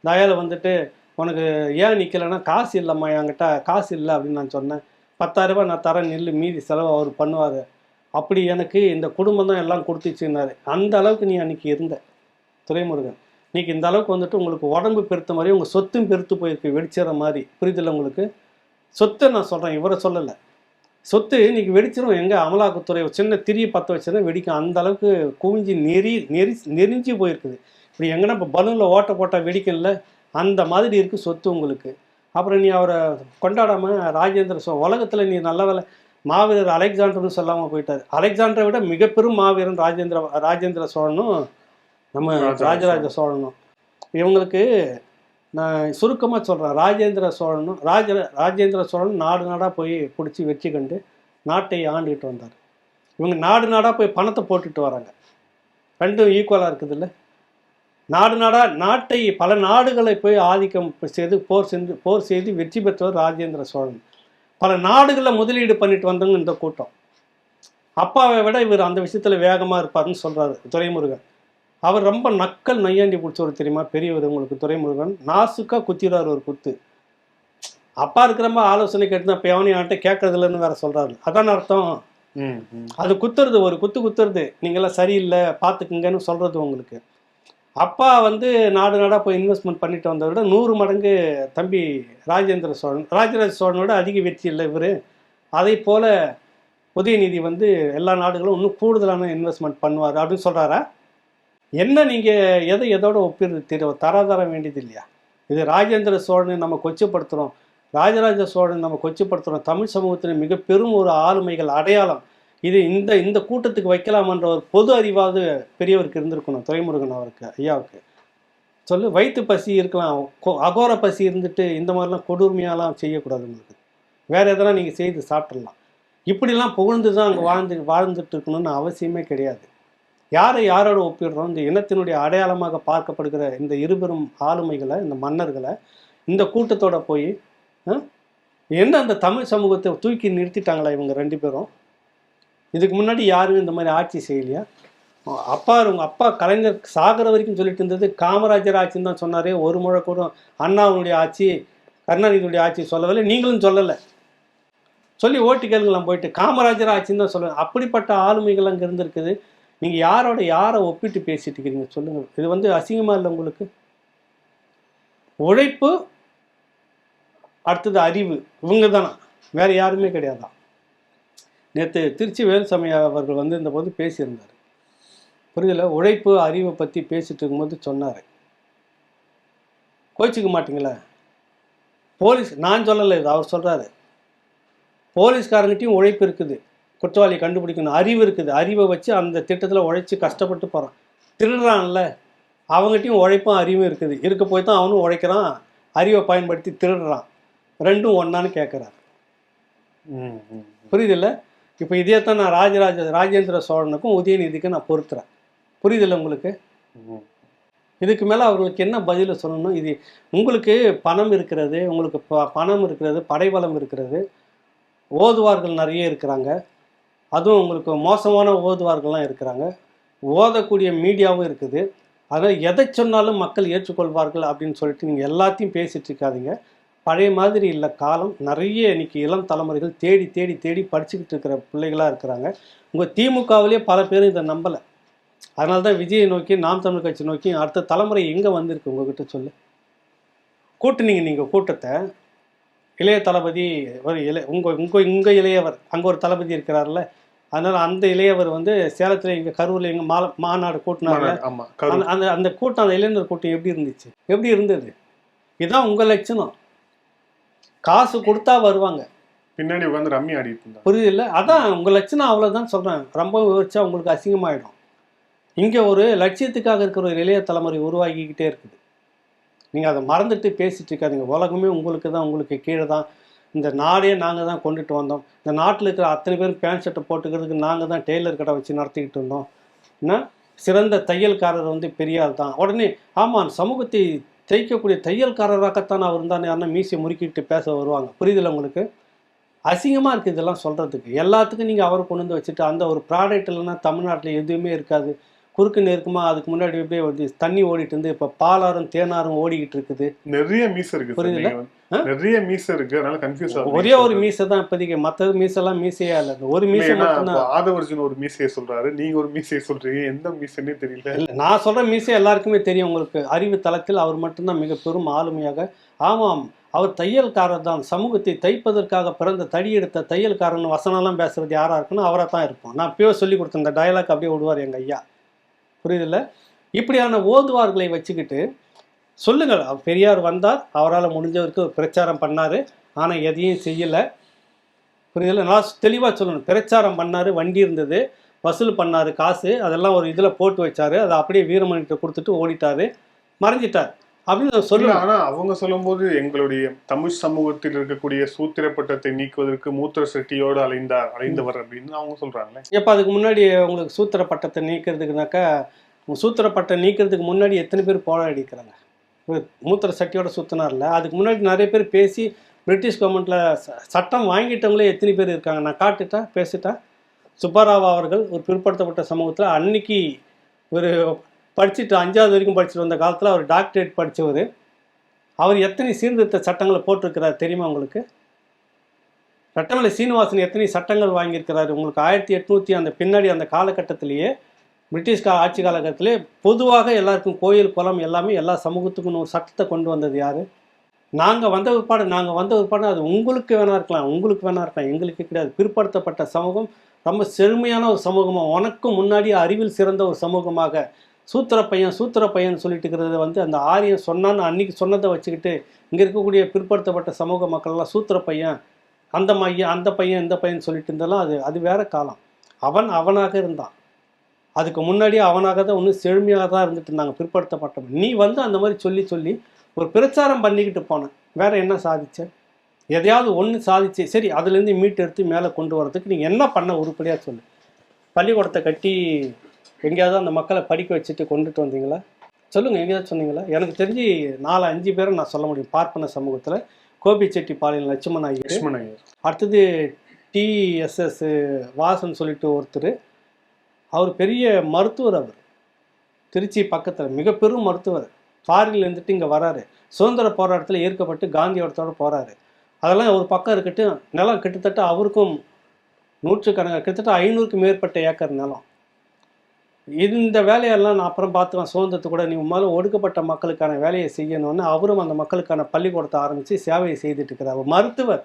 தயாளு வந்துட்டு உனக்கு ஏன் நிற்கலைன்னா காசு இல்லைம்மா, என்கிட்ட காசு இல்லை அப்படின்னு நான் சொன்னேன். 10,000 ரூபாய் நான் தரேன், நில்லு, மீதி செலவு அவர் பண்ணுவார். அப்படி எனக்கு இந்த குடும்பம் தான் எல்லாம் கொடுத்துச்சுன்னாரு. அந்த அளவுக்கு நீ அன்றைக்கி இருந்த துரைமுருகன். இன்றைக்கி இந்த அளவுக்கு வந்துட்டு உங்களுக்கு உடம்பு பெருத்த மாதிரி உங்கள் சொத்தும் பெருத்து போயிருக்கு, வெடிச்சிற மாதிரி. புரியுதில்ல உங்களுக்கு? சொத்தை நான் சொல்கிறேன், இவரை சொல்லலை. சொத்து இன்றைக்கி வெடிச்சிடும். எங்கே அமலாக்கத்துறை சின்ன திரியை பற்ற வச்சுன்னா வெடிக்கும். அந்த அளவுக்கு குவிஞ்சி நெறிஞ்சு போயிருக்குது. இப்படி எங்கன்னா இப்போ பலூனில் ஓட்ட போட்டால் வெடிக்கல, அந்த மாதிரி இருக்குது சொத்து உங்களுக்கு. அப்புறம் நீ அவரை கொண்டாடாமல் ராஜேந்திர உலகத்தில் நீ நல்ல வேலை மாவீரர் அலெக்சாண்டர்னு சொல்லாமல் போயிட்டார். அலெக்சாண்டரை விட மிக பெரும் மாவீரன் ராஜேந்திர சோழனும் நம்ம ராஜராஜ சோழனும். இவங்களுக்கு நான் சுருக்கமாக சொல்கிறேன். ராஜேந்திர சோழன் நாடு நாடாக போய் பிடிச்சி வெற்றி கண்டு நாட்டை ஆண்டுகிட்டு வந்தார். இவங்க நாடு நாடாக போய் பணத்தை போட்டுட்டு வராங்க. ரெண்டும் ஈக்குவலாக இருக்குது இல்லை? நாடு நாடாக நாட்டை பல நாடுகளை போய் ஆதிக்கம் செய்து போர் செய்து வெற்றி பெற்றவர் ராஜேந்திர சோழன். பல நாடுகளில் முதலீடு பண்ணிட்டு வந்தவங்க இந்த கூட்டம். அப்பாவை விட இவர் அந்த விஷயத்தில் வேகமாக இருப்பார்னு சொல்கிறாரு துரைமுருகன். அவர் ரொம்ப நக்கல் நையாண்டி பிடிச்சவர் தெரியுமா? பெரியவர் உங்களுக்கு துரைமுருகன் நாசுக்காக குத்திடுறாரு ஒரு குத்து. அப்பா இருக்கிறப்ப ஆலோசனை கேட்டு இப்போ எவனையும் ஆட்ட கேட்கறதில்லன்னு வேற சொல்கிறாரு. அதான் அர்த்தம். அது குத்துறது, ஒரு குத்துறது, நீங்களாம் சரியில்லை பார்த்துக்குங்கன்னு சொல்கிறது உங்களுக்கு. அப்பா வந்து நாடு நாடாக போய் இன்வெஸ்ட்மெண்ட் பண்ணிட்டு வந்ததை விட 100 மடங்கு தம்பி ராஜேந்திர சோழனோட அதிக வெற்றி இல்லை இவர். அதே போல் உதயநிதி வந்து எல்லா நாடுகளும் இன்னும் கூடுதலான இன்வெஸ்ட்மெண்ட் பண்ணுவார் அப்படின்னு சொல்கிறாரா? என்ன நீங்கள் எதோட ஒப்பிடுறது தெரியும்? தர வேண்டியது இல்லையா? இது ராஜேந்திர சோழனை நம்ம கொச்சப்படுத்துகிறோம், ராஜராஜ சோழன் நம்ம கொச்சப்படுத்துகிறோம். தமிழ் சமூகத்தின் மிக பெரும் ஒரு ஆளுமைகள் அடையாளம் இது. இந்த கூட்டத்துக்கு வைக்கலாமன்ற ஒரு பொது அறிவாவது பெரியவருக்கு இருந்திருக்கணும், துரைமுருகன் அவருக்கு, ஐயாவுக்கு. சொல்லு, வயிற்று பசி இருக்கலாம், அகோர பசி இருந்துட்டு இந்த மாதிரிலாம் கொடுமையாலாம் செய்யக்கூடாது. உங்களுக்கு வேறு எதனா நீங்கள் செய்து சாப்பிட்றலாம். இப்படிலாம் புகழ்ந்து தான் அங்கே வாழ்ந்துட்டு இருக்கணும்னு அவசியமே கிடையாது. யாரோட ஒப்பிடுறோம்? இந்த இனத்தினுடைய அடையாளமாக பார்க்கப்படுகிற இந்த இருபெரும் ஆளுமைகளை, இந்த மன்னர்களை இந்த கூட்டத்தோட போய் என்ன அந்த தமிழ் சமூகத்தை தூக்கி நிறுத்திட்டாங்களா இவங்க 2 பேரும்? இதுக்கு முன்னாடி யாரும் இந்த மாதிரி ஆட்சி செய்யலையா? உங்கள் அப்பா கலைஞர் சாகிற வரைக்கும் சொல்லிட்டு இருந்தது காமராஜர் ஆட்சின்னு தான் சொன்னாரே. ஒரு முறை கூட அண்ணாவுடைய ஆட்சி, கருணாநிதியுடைய ஆட்சி சொல்லவில்லை, நீங்களும் சொல்லலை. சொல்லி ஓட்டு கேளுங்களாம் போயிட்டு. காமராஜர் ஆட்சின்னு தான் சொல்லுவேன். அப்படிப்பட்ட ஆளுமைகள் அங்கே இருந்திருக்குது. நீங்கள் யாரை ஒப்பிட்டு பேசிட்டு இருக்கிறீங்க சொல்லுங்கள். இது வந்து அசிங்கமாக இல்லை உங்களுக்கு? உழைப்பு, அடுத்தது அறிவு, இவங்க தானா? வேறு யாருமே கிடையாதான். நேற்று திருச்சி வேலுசாமி அவர்கள் வந்து இந்த போது பேசியிருந்தார். புரியுதுல? உழைப்பு அறிவை பற்றி பேசிட்டு இருக்கும்போது சொன்னார், கோச்சிக்க மாட்டீங்களா? போலீஸ், நான் சொல்லலை, இது அவர் சொல்கிறாரு. போலீஸ்காரங்கிட்டையும் உழைப்பு இருக்குது, குற்றவாளி கண்டுபிடிக்கணும், அறிவு இருக்குது. அறிவை வச்சு அந்த திட்டத்தில் உழைச்சி கஷ்டப்பட்டு போகிறான். திருடுறான்ல, அவங்ககிட்டையும் உழைப்பும் அறிவும் இருக்குது. இருக்க போய் தான் அவனும் உழைக்கிறான், அறிவை பயன்படுத்தி திருடுறான். ரெண்டும் ஒன்றான்னு கேட்குறாரு. புரியுதில்ல? இப்போ இதே தான் நான் ராஜேந்திர சோழனுக்கும் உதயநிதிக்கும் நான் பொறுத்துறேன். புரியுதில்ல உங்களுக்கு? இதுக்கு மேலே அவர்களுக்கு என்ன பதிலை சொல்லணும்? இது உங்களுக்கு பணம் இருக்கிறது, உங்களுக்கு பணம் இருக்கிறது, படைபலம் இருக்கிறது, ஓதுவார்கள் நிறைய இருக்கிறாங்க. அதுவும் உங்களுக்கு மோசமான ஓதுவார்கள்லாம் இருக்கிறாங்க. ஓதக்கூடிய மீடியாவும் இருக்குது. அதனால் எதை சொன்னாலும் மக்கள் ஏற்றுக்கொள்வார்கள் அப்படின்னு சொல்லிட்டு நீங்கள் எல்லாத்தையும் பேசிகிட்டு இருக்காதீங்க. பழைய மாதிரி இல்லை காலம். நிறைய இன்னைக்கு இளம் தலைமுறைகள் தேடி தேடி தேடி படிச்சுக்கிட்டு இருக்கிற பிள்ளைகளாக இருக்கிறாங்க. உங்கள் திமுகவிலே பல பேர் இதை நம்பலை. அதனால தான் விஜயை நோக்கி, நாம் தமிழ் கட்சி நோக்கி அடுத்த தலைமுறை எங்கே வந்திருக்கு உங்ககிட்ட சொல்லு. கூட்டுனீங்க நீங்கள் கூட்டத்தை. இளைய தளபதி உங்கள் இளையவர் அங்கே ஒரு தளபதி இருக்கிறார்ல, அதனால் அந்த இளையவர் வந்து சேலத்தில் இங்கே கரூரில் எங்கள் மாநாடு கூட்டினார்ல, அந்த கூட்டம், அந்த இளைஞர் கூட்டம் எப்படி இருந்துச்சு? எப்படி இருந்தது? இதுதான் உங்கள் லட்சணம். காசு கொடுத்தா வருவாங்க, பின்னாடி உட்காந்து ரம்மி ஆடிட்டு இருந்தாங்க. புரியுது இல்லை? அதான் உங்கள் லட்சணம். அவ்வளோதான் சொல்கிறேன். ரொம்ப விவரிச்சா உங்களுக்கு அசிங்கமாயிடும். இங்கே ஒரு லட்சியத்துக்காக இருக்கிற ஒரு இளைய தலைமுறை உருவாக்கிக்கிட்டே இருக்குது. நீங்கள் அதை மறந்துட்டு பேசிகிட்டு இருக்காதீங்க. உலகமே உங்களுக்கு தான், உங்களுக்கு கீழே தான். இந்த நாடே நாங்கள் தான் கொண்டுட்டு வந்தோம். இந்த நாட்டில் இருக்கிற அத்தனை பேரும் பேண்ட் ஷர்ட்டை போட்டுக்கிறதுக்கு நாங்கள் தான் டெய்லர் கடை வச்சு நடத்திக்கிட்டு இருந்தோம். ஏன்னா சிறந்த தையல்காரர் வந்து பெரியார் தான். உடனே ஆமாம், சமூகத்தை தைக்கக்கூடிய தையல்காரராகத்தான் அவர் இருந்தானே, யாருன்னா மீசியை முறுக்கிட்டு பேச வருவாங்க. புரியுதில்ல உங்களுக்கு? அசிங்கமாக இருக்குது இதெல்லாம் சொல்கிறதுக்கு. எல்லாத்துக்கும் நீங்கள் அவரை கொண்டு வந்து வச்சுட்டு அந்த ஒரு ப்ராடக்ட் இல்லைன்னா தமிழ்நாட்டில் எதுவுமே இருக்காது. குறுக்கு நெருக்குமா அதுக்கு முன்னாடி எப்படியே வந்து தண்ணி ஓடிட்டு இருந்து இப்போ பாலாறும் தேனாரும் ஓடிக்கிட்டு இருக்குது. நிறைய மீசை இருக்கு. புரியுதுல்ல? நிறைய மீசை இருக்கு. அதனால கன்ஃபியூஸ் ஆகும். ஒரே ஒரு மீசை தான் இப்போதைக்கு. மற்றது மீசெல்லாம் மீசையா இல்லை, ஒரு மீசை மட்டும்தான். ஆதவர்ஜுன் ஒரு மீசையை சொல்றாரு, நீங்க ஒரு மீசையை சொல்றீங்க. எந்த மீசைன்னே தெரியல. இல்லை, நான் சொல்ற மீசை எல்லாருக்குமே தெரியும். உங்களுக்கு அறிவு தளத்தில் அவர் மட்டும்தான் மிக பெரும் ஆளுமையாக. ஆமாம், அவர் தையல்காரர் தான். சமூகத்தை தைப்பதற்காக பிறந்த தடியெடுத்த தையல்காரன் வசனம்லாம் பேசுறது யாரா இருக்குன்னு அவரை தான் இருப்போம். நான் இப்போயே சொல்லி கொடுத்தேன். இந்த டயலாக் அப்படியே விடுவார் எங்கள் ஐயா. புரியுதில்ல? இப்படியான ஓதுவார்களை வச்சுக்கிட்டு சொல்லுங்கள். பெரியார் வந்தார், அவரால் முடிஞ்சவருக்கு பிரச்சாரம் பண்ணார், ஆனால் எதையும் செய்யலை. புரியுதில்ல? நான் தெளிவாக சொல்லணும். பிரச்சாரம் பண்ணார், வண்டி இருந்தது, வசூல் பண்ணார், காசு அதெல்லாம் ஒரு இதில் போட்டு வச்சார். அதை அப்படியே வீரமணிகிட்ட கொடுத்துட்டு ஓடிட்டார், மறைஞ்சிட்டார். அப்படின்னு இல்ல, சொல்லுவேன். ஆனா அவங்க சொல்லும்போது எங்களுடைய தமிழ் சமூகத்தில் இருக்கக்கூடிய சூத்திர பட்டத்தை நீக்குவதற்கு மூத்திர செட்டியோடு அலைந்தவர் அப்படின்னு அவங்க சொல்றாங்களே. எப்போ அதுக்கு முன்னாடி உங்களுக்கு சூத்திர பட்டத்தை நீக்கிறதுக்குனாக்கா, சூத்திர பட்டம் நீக்கிறதுக்கு முன்னாடி எத்தனை பேர் போராடிக்கிறாங்க? மூத்திர சட்டியோட சுத்தினார்ல, அதுக்கு முன்னாடி நிறைய பேர் பேசி பிரிட்டிஷ் கவர்மெண்ட்ல சட்டம் வாங்கிட்டவங்களே எத்தனை பேர் இருக்காங்க. நான் காட்டுட்டா பேசிட்டா. சுப்பாராவ் அவர்கள் ஒரு பிற்படுத்தப்பட்ட சமூகத்தில் அன்னைக்கு ஒரு படிச்சுட்டு 5வது வரைக்கும் படிச்சுட்டு வந்த காலத்தில் அவர் டாக்டரேட் படித்தவர். அவர் எத்தனை சீர்திருத்த சட்டங்களை போட்டிருக்கிறார் தெரியுமா உங்களுக்கு? ரட்டமலை சீனிவாசன் எத்தனை சட்டங்கள் வாங்கியிருக்கிறாரு உங்களுக்கு? 1800 அந்த பின்னாடி அந்த காலகட்டத்திலேயே பிரிட்டிஷ் ஆட்சி காலகட்டத்திலே பொதுவாக எல்லாருக்கும் கோயில் குளம் எல்லாமே எல்லா சமூகத்துக்கும் ஒரு சட்டத்தை கொண்டு வந்தது யார்? நாங்கள் வந்த பிற்பாடு அது உங்களுக்கு வேணா இருக்கலாம், எங்களுக்கு கிடையாது. பிற்படுத்தப்பட்ட சமூகம் ரொம்ப செழுமையான ஒரு சமூகமாக, உனக்கும் முன்னாடி அறிவில் சிறந்த ஒரு சமூகமாக சூத்திர பையன் சொல்லிட்டு இருக்கிறது அந்த ஆரியம் சொன்னான்னு அன்னைக்கு சொன்னதை வச்சுக்கிட்டு இங்கே இருக்கக்கூடிய பிற்படுத்தப்பட்ட சமூக மக்கள்லாம் சூத்திர பையன், அந்த பையன் இந்த பையன் சொல்லிட்டு இருந்தாலும் அது வேற காலம். அவனாக இருந்தான். அதுக்கு முன்னாடி அவனாக தான் ஒன்றும் செழுமையாக தான் இருந்துட்டு இருந்தாங்க பிற்படுத்தப்பட்டவன். நீ அந்த மாதிரி சொல்லி ஒரு பிரச்சாரம் பண்ணிக்கிட்டு போனேன். வேற என்ன சாதிச்ச? எதையாவது ஒன்று சாதிச்சு சரி, அதுலேருந்து மீட்டு எடுத்து மேலே கொண்டு வரதுக்கு நீங்கள் என்ன பண்ண உருப்படியாக சொல்லு. பள்ளிக்கூடத்தை கட்டி எங்கேயாவது அந்த மக்களை படிக்க வச்சுட்டு கொண்டுட்டு வந்தீங்களா? சொல்லுங்கள், எங்கேயாவது சொன்னீங்களா? எனக்கு தெரிஞ்சு 4-5 பேரை நான் சொல்ல முடியும். பார்ப்பன சமூகத்தில் கோபிச்செட்டிப்பாளையம் லட்சுமண ஐயர், அடுத்தது TSS வாசன் சொல்லிட்டு ஒருத்தர். அவர் பெரிய மருத்துவர். அவர் திருச்சி பக்கத்தில் மிக பெரும் மருத்துவர். ஃபாரின்ல இருந்துட்டு இங்கே வராரு. சுதந்திர போராட்டத்தில் ஏற்கப்பட்டு காந்தியோடத்தோடு போகிறாரு. அதெல்லாம் ஒரு பக்கம் இருக்கட்டும். நிலம் கிட்டத்தட்ட அவருக்கும் நூற்றுக்கணக்கான கிட்டத்தட்ட 500க்கு மேற்பட்ட ஏக்கர் நிலம். இந்த வேலையெல்லாம் நான் அப்புறம் பார்த்துக்கலாம். சுதந்திரத்தை கூட நீ முதல்ல ஒடுக்கப்பட்ட மக்களுக்கான வேலையை செய்யணும்னு அவரும் அந்த மக்களுக்கான பள்ளிக்கூடத்தை ஆரம்பித்து சேவையை செய்துட்டு இருக்கிறார். மருத்துவர்,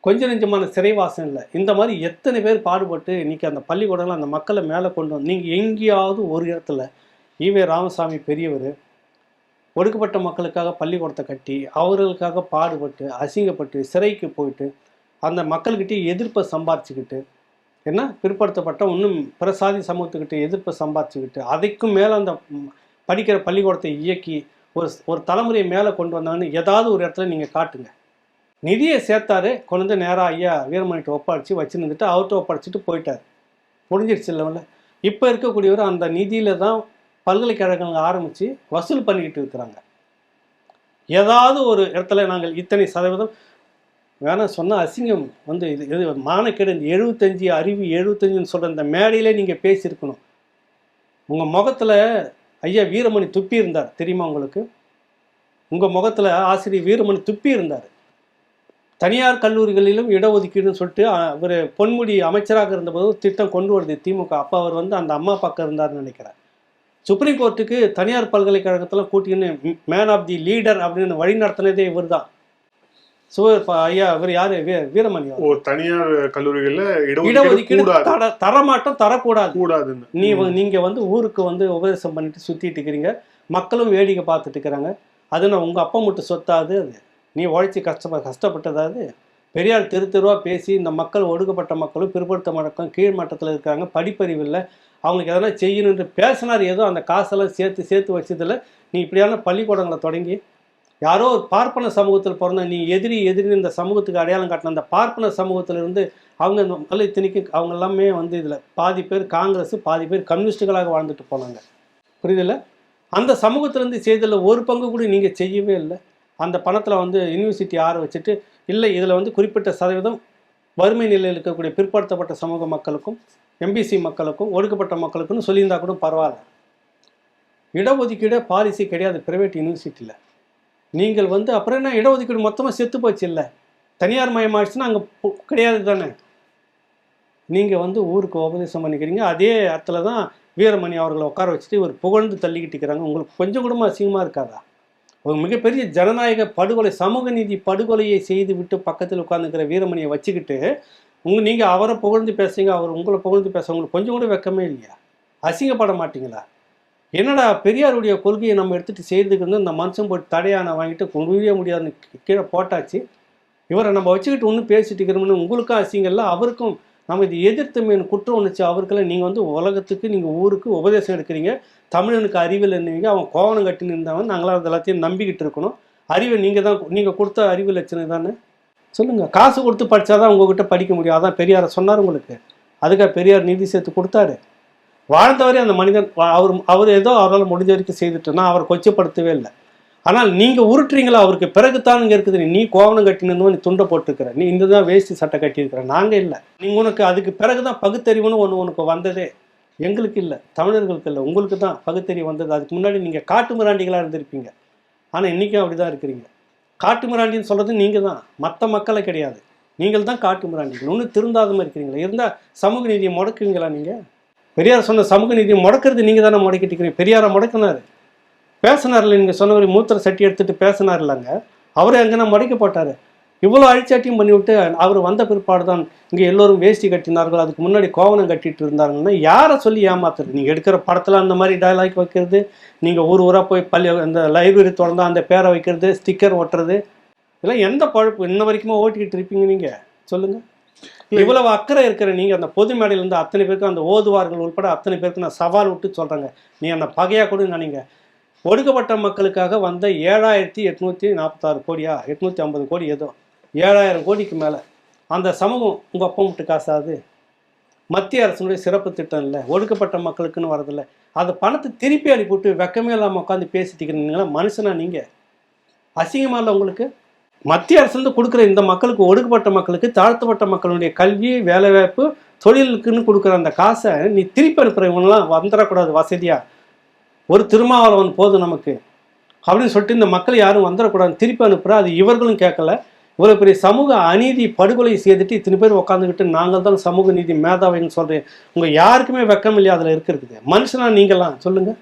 கொஞ்சம் நெஞ்சமான சிறைவாசம் இல்லை. இந்த மாதிரி எத்தனை பேர் பாடுபட்டு இன்றைக்கி அந்த பள்ளிக்கூடங்கள் அந்த மக்களை மேலே கொண்டு வந்து, நீங்கள் எங்கேயாவது ஒரு இடத்துல ஈவே ராமசாமி பெரியவர் ஒடுக்கப்பட்ட மக்களுக்காக பள்ளிக்கூடத்தை கட்டி அவர்களுக்காக பாடுபட்டு அசிங்கப்பட்டு சிறைக்கு போயிட்டு அந்த மக்கள்கிட்ட எதிர்ப்பை சம்பாதிச்சுக்கிட்டு, என்ன பிற்படுத்தப்பட்ட இன்னும் பிரசாதி சமூகத்துக்கிட்ட எதிர்ப்பை சம்பாதிச்சுக்கிட்டு அதைக்கும் மேலே அந்த படிக்கிற பள்ளிக்கூடத்தை இயக்கி ஒரு தலைமுறையை மேலே கொண்டு வந்தாங்கன்னு ஏதாவது ஒரு இடத்துல நீங்கள் காட்டுங்க. நிதியை சேர்த்தாரு, கொண்டு வந்து நேராக ஐயா வீரமணிகிட்ட ஒப்படைச்சி வச்சுருந்துட்டு அவர்கிட்ட ஒப்படைச்சிட்டு போயிட்டார். முடிஞ்சிடுச்சு இல்லைல்ல. இப்போ இருக்கக்கூடியவர் அந்த நிதியில் தான் பல்கலைக்கழகங்கள் ஆரம்பித்து வசூல் பண்ணிக்கிட்டு இருக்கிறாங்க. ஏதாவது ஒரு இடத்துல நாங்கள் இத்தனை சதவீதம் வேணாம் சொன்னால் அசிங்கம் இது மானக்கேடு. 75 அறிவு 75ன்னு சொல்கிற இந்த மேடையிலே நீங்கள் பேசியிருக்கணும். உங்கள் முகத்தில் ஐயா வீரமணி துப்பி இருந்தார் தெரியுமா உங்களுக்கு? உங்கள் முகத்தில் ஆசிரியர் வீரமணி துப்பி இருந்தார். தனியார் கல்லூரிகளிலும் இடஒதுக்கீடுன்னு சொல்லிட்டு அவர் பொன்முடி அமைச்சராக இருந்தபோது திட்டம் கொண்டு வருது திமுக. அப்போ அவர் அந்த அம்மா பக்கம் இருந்தார்னு நினைக்கிறார். சுப்ரீம் கோர்ட்டுக்கு தனியார் பல்கலைக்கழகத்தெல்லாம் கூட்டின்னு மேன் ஆஃப் தி லீடர் அப்படின்னு வழி நடத்தினதே இவர் தான். ஐயா இவர் யாரு? வீரமணி. தனியார் கல்லூரிகளில் இடஒதுக்கீடு தரமாட்டம் தரக்கூடாது. நீங்க ஊருக்கு உபதேசம் பண்ணிட்டு சுத்திட்டு இருக்கிறீங்க, மக்களும் வேடிக்கை பார்த்துட்டு இருக்கிறாங்க. அது நான் உங்க அப்பா மட்டும் சொத்தாது, அது நீ உழைச்சி கஷ்டப்பட்டதாவது. பெரியார் தெருவா பேசி இந்த மக்கள் ஒடுக்கப்பட்ட மக்களும் பிற்படுத்த மடக்கம் கீழ் மட்டத்தில் இருக்காங்க, படிப்பறிவு இல்லை, அவங்களுக்கு எதனா செய்யணுன்ற பேசினார். ஏதோ அந்த காசெல்லாம் சேர்த்து வச்சதில்லை. நீ இப்படியான பள்ளிக்கூடங்களை தொடங்கி யாரோ ஒரு பார்ப்பன சமூகத்தில் பிறந்த நீ எதிரின்னு இந்த சமூகத்துக்கு அடையாளம் காட்டின அந்த பார்ப்பன சமூகத்திலிருந்து அவங்க நல்ல இத்தனைக்கு அவங்க எல்லாமே இதில் பாதி பேர் காங்கிரஸ் பாதி பேர் கம்யூனிஸ்டுகளாக வாழ்ந்துட்டு போனாங்க. புரியுதில்ல? அந்த சமூகத்திலேருந்து செய்ததில் ஒரு பங்கு கூட நீங்கள் செய்யவே இல்லை. அந்த பணத்தில் யூனிவர்சிட்டி வச்சுட்டு இல்லை இதில் குறிப்பிட்ட சதவீதம் வறுமை நிலையில் இருக்கக்கூடிய பிற்படுத்தப்பட்ட சமூக மக்களுக்கும் எம்பிசி மக்களுக்கும் ஒடுக்கப்பட்ட மக்களுக்குன்னு சொல்லியிருந்தா கூட பரவாயில்ல. இடஒதுக்கீடு பாலிசி கிடையாது பிரைவேட் யூனிவர்சிட்டியில். நீங்கள் அப்புறம் என்ன இடஒதுக்கீடு மொத்தமாக செத்து போச்சு இல்லை, தனியார் மயமாகிடுச்சுன்னா அங்கே கிடையாது தானே. நீங்கள் ஊருக்கு உபதேசம் பண்ணிக்கிறீங்க. அதே இடத்துல தான் வீரமணி அவர்களை உட்கார வச்சுட்டு இவர் புகழ்ந்து தள்ளிக்கிட்டு இருக்கிறாங்க. உங்களுக்கு கொஞ்சம் கூட அசிங்கமாக இருக்காதா? ஒரு மிகப்பெரிய ஜனநாயக படுகொலை, சமூக நீதி படுகொலையை செய்து விட்டு பக்கத்தில் உட்காந்துக்கிற வீரமணியை வச்சுக்கிட்டு நீங்கள் அவரை புகழ்ந்து பேசுங்க, அவர் உங்களை புகழ்ந்து பேச உங்களுக்கு கொஞ்சம் கூட வெக்கமே இல்லையா? அசிங்கப்பட மாட்டீங்களா? என்னடா பெரியாருடைய கொள்கையை நம்ம எடுத்துகிட்டு செய்கிறதுக்கு இந்த மனுஷன் போட்டு தடையான வாங்கிட்டு கொண்டு முடியாதுன்னு கீழே போட்டாச்சு. இவரை நம்ம வச்சுக்கிட்டு ஒன்றும் பேசிட்டு இருக்கிறோம்னு உங்களுக்கும் அசிங்கம் இல்லை, அவருக்கும் நம்ம இதை எதிர்த்து மீன் குற்றம் உணர்ச்சி அவர்களை நீங்கள் வந்து உலகத்துக்கு நீங்கள் ஊருக்கு உபதேசம் எடுக்கிறீங்க. தமிழனுக்கு அறிவில் என்னவீங்க, அவன் கோவணம் கட்டின்னு இருந்தவன், நாங்களாம் அது எல்லாத்தையும் நம்பிக்கிட்டு இருக்கணும். அறிவை நீங்கள் கொடுத்த அறிவு லட்சணம் தானே சொல்லுங்கள். காசு கொடுத்து படித்தாதான் உங்ககிட்ட படிக்க முடியும். அதான் பெரியாரை சொன்னார் உங்களுக்கு. அதுக்காக பெரியார் நிதி சேர்த்து கொடுத்தாரு. வாழ்ந்தவரே அந்த மனிதன் அவர் ஏதோ அவரால் முடிஞ்ச வரைக்கும் செய்துட்டோன்னா அவரை கொச்சப்படுத்தவே இல்லை. ஆனால் நீங்கள் உருட்டுறீங்களா அவருக்கு பிறகுதான் இங்கே இருக்குது. நீ கோவணம் கட்டினு நீ துண்டை போட்டுருக்கிற, நீ இந்த தான் வேஷ்டி சட்டை கட்டியிருக்கிற. நாங்கள் இல்லை. நீங்கள் உனக்கு அதுக்கு பிறகு தான் பகுத்தறிவுன்னு ஒன்று உனக்கு வந்ததே. எங்களுக்கு இல்லை, தமிழர்களுக்கு இல்லை, உங்களுக்கு தான் பகுத்தறிவு வந்தது. அதுக்கு முன்னாடி நீங்கள் காட்டு மிராண்டிகளாக இருந்திருப்பீங்க. ஆனால் இன்றைக்கும் அப்படி தான் இருக்கிறீங்க. காட்டு மிராண்டின்னு சொல்கிறது நீங்கள் தான், மற்ற மக்களை கிடையாது. நீங்கள் தான் காட்டு மிராண்டிகள். ஒன்றும் திருந்தாதமாக இருக்கிறீங்களா? இருந்தால் சமூக நீதியை முடக்குவீங்களா? நீங்கள் பெரியார் சொன்ன சமூக நீதியை முடக்கிறது நீங்கள் தானே முடக்கிட்டு இருக்கிறீங்க. பெரியாரை முடக்கினார், பேசினார்ல. நீங்கள் சொன்னவர் மூத்திர சட்டி எடுத்துகிட்டு பேசினார் இல்லைங்க, அவரே அங்கேனா முடைக்க போட்டார். இவ்வளோ அழிச்சாட்டியும் பண்ணிவிட்டு அவர் வந்த பிற்பாடு தான் இங்கே எல்லோரும் வேஷ்டி கட்டினார்கள், அதுக்கு முன்னாடி கோவணம் கட்டிட்டு இருந்தாங்கன்னா யாரை சொல்லி ஏமாத்துறது? நீங்கள் எடுக்கிற படத்தில் அந்த மாதிரி டயலாக் வைக்கிறது, நீங்கள் ஊராக போய் அந்த லைப்ரரி திறந்தா அந்த பேரை வைக்கிறது, ஸ்டிக்கர் ஒட்டுறது, இதெல்லாம் எந்த பழப்பு இன்ன வரைக்குமா ஓட்டிக்கிட்டு இருப்பீங்க நீங்கள் சொல்லுங்கள்? இவ்வளவு அக்கறை இருக்கிற நீங்கள் அந்த பொது மேடையிலேருந்து அத்தனை பேருக்கு, அந்த ஓதுவார்கள் உட்பட அத்தனை பேருக்கு நான் சவால் விட்டு சொல்கிறேங்க, நீ அந்த பகையாக கூட நினைங்க. ஒடுக்கப்பட்ட மக்களுக்காக வந்த 7,846 கோடியா 850 கோடி, ஏதோ 7,000 கோடிக்கு மேலே அந்த சமூகம் உங்கள் அப்பா விட்டு காசாது. மத்திய அரசுடைய சிறப்பு திட்டம் இல்லை, ஒடுக்கப்பட்ட மக்களுக்குன்னு வரதில்லை. அந்த பணத்தை திருப்பி அனுப்பிவிட்டு வெக்கமே இல்லாமல் உட்காந்து பேசிட்டிக்கிறீங்களா? மனுஷனா நீங்கள்? அசிங்கமாக இல்லை உங்களுக்கு? மத்திய அரசு கொடுக்குற இந்த மக்களுக்கு, ஒடுக்கப்பட்ட மக்களுக்கு, தாழ்த்தப்பட்ட மக்களுடைய கல்வி, வேலைவாய்ப்பு, தொழிலுக்குன்னு கொடுக்குற அந்த காசை நீ திருப்பி அனுப்புகிற இவங்களாம் வந்துடக்கூடாது வசதியாக. ஒரு திருமாவளவன் போதும் நமக்கு அப்படின்னு சொல்லிட்டு இந்த மக்கள் யாரும் வந்துடக்கூடாது திருப்பி அனுப்புகிற. அது இவர்களும் கேட்கல. இவ்வளோ பெரிய சமூக அநீதி படுகொலை செய்துட்டு இத்தனை பேர் உட்காந்துக்கிட்டு நாங்கள் தான் சமூக நீதி மேதாவின்னு சொல்கிறேன். உங்கள் யாருக்குமே வெக்கம் இல்லையா அதில் இருக்கிறது? மனுஷனா நீங்களாம் சொல்லுங்கள்.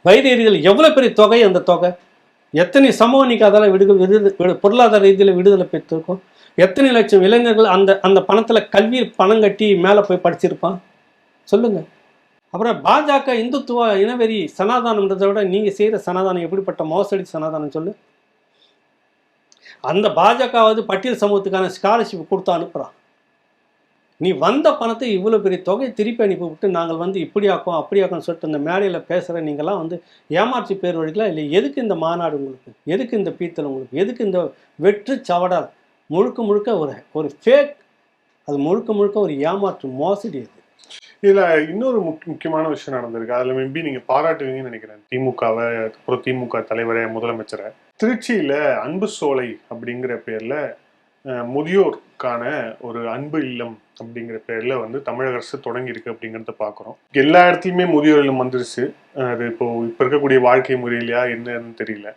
வைர எறிதல் எவ்வளோ பெரிய தொகை, அந்த தொகை எத்தனை சமூக நீக்க அதால் பொருளாதார ரீதியில் விடுதலை பெற்றிருக்கோம். எத்தனை லட்சம் இளைஞர்கள் அந்த பணத்தில் கல்வி பணம் கட்டி மேலே போய் படிச்சிருப்பான் சொல்லுங்கள். அப்புறம் பாஜக இந்துத்துவ இனவெறி சனாதானம்ன்றதை விட நீங்கள் செய்கிற சனாதானம் எப்படிப்பட்ட மோசடி சனாதானம் சொல்லு. அந்த பாஜகவாவது பட்டியல் சமூகத்துக்கான ஸ்காலர்ஷிப் கொடுத்து அனுப்புகிறான். நீ வந்த பணத்தை இவ்வளோ பெரிய தொகையை திருப்பி அனுப்பி விட்டு நாங்கள் இப்படியாக்கும் அப்படியாக்கும்னு சொல்லிட்டு அந்த மேடையில் பேசுகிற நீங்களாம் ஏமாற்றி பேர் வழிக்கலாம் இல்லை. எதுக்கு இந்த மாநாடு உங்களுக்கு? எதுக்கு இந்த பீத்தல் உங்களுக்கு? எதுக்கு இந்த வெற்று சவடால்? முழுக்க முழுக்க ஒரு ஃபேக், அது முழுக்க முழுக்க ஒரு ஏமாற்று மோசடி. அது இதில் இன்னொரு முக்கியமான விஷயம் நடந்திருக்கு. அதில் மேபி நீங்கள் பாராட்டுவீங்கன்னு நினைக்கிறேன். திமுகவை, அப்புறம் திமுக தலைவரை, முதலமைச்சரை. திருச்சியில் அன்பு சோலை அப்படிங்கிற பேரில் முதியோருக்கான ஒரு அன்பு இல்லம் அப்படிங்கிற பேரில் தமிழக அரசு தொடங்கியிருக்கு அப்படிங்கிறத பார்க்குறோம். எல்லா இடத்துலையுமே முதியோர் இல்லம் வந்துருச்சு. அது இப்போ இருக்கக்கூடிய வாழ்க்கை முறையிலையா என்னன்னு தெரியல.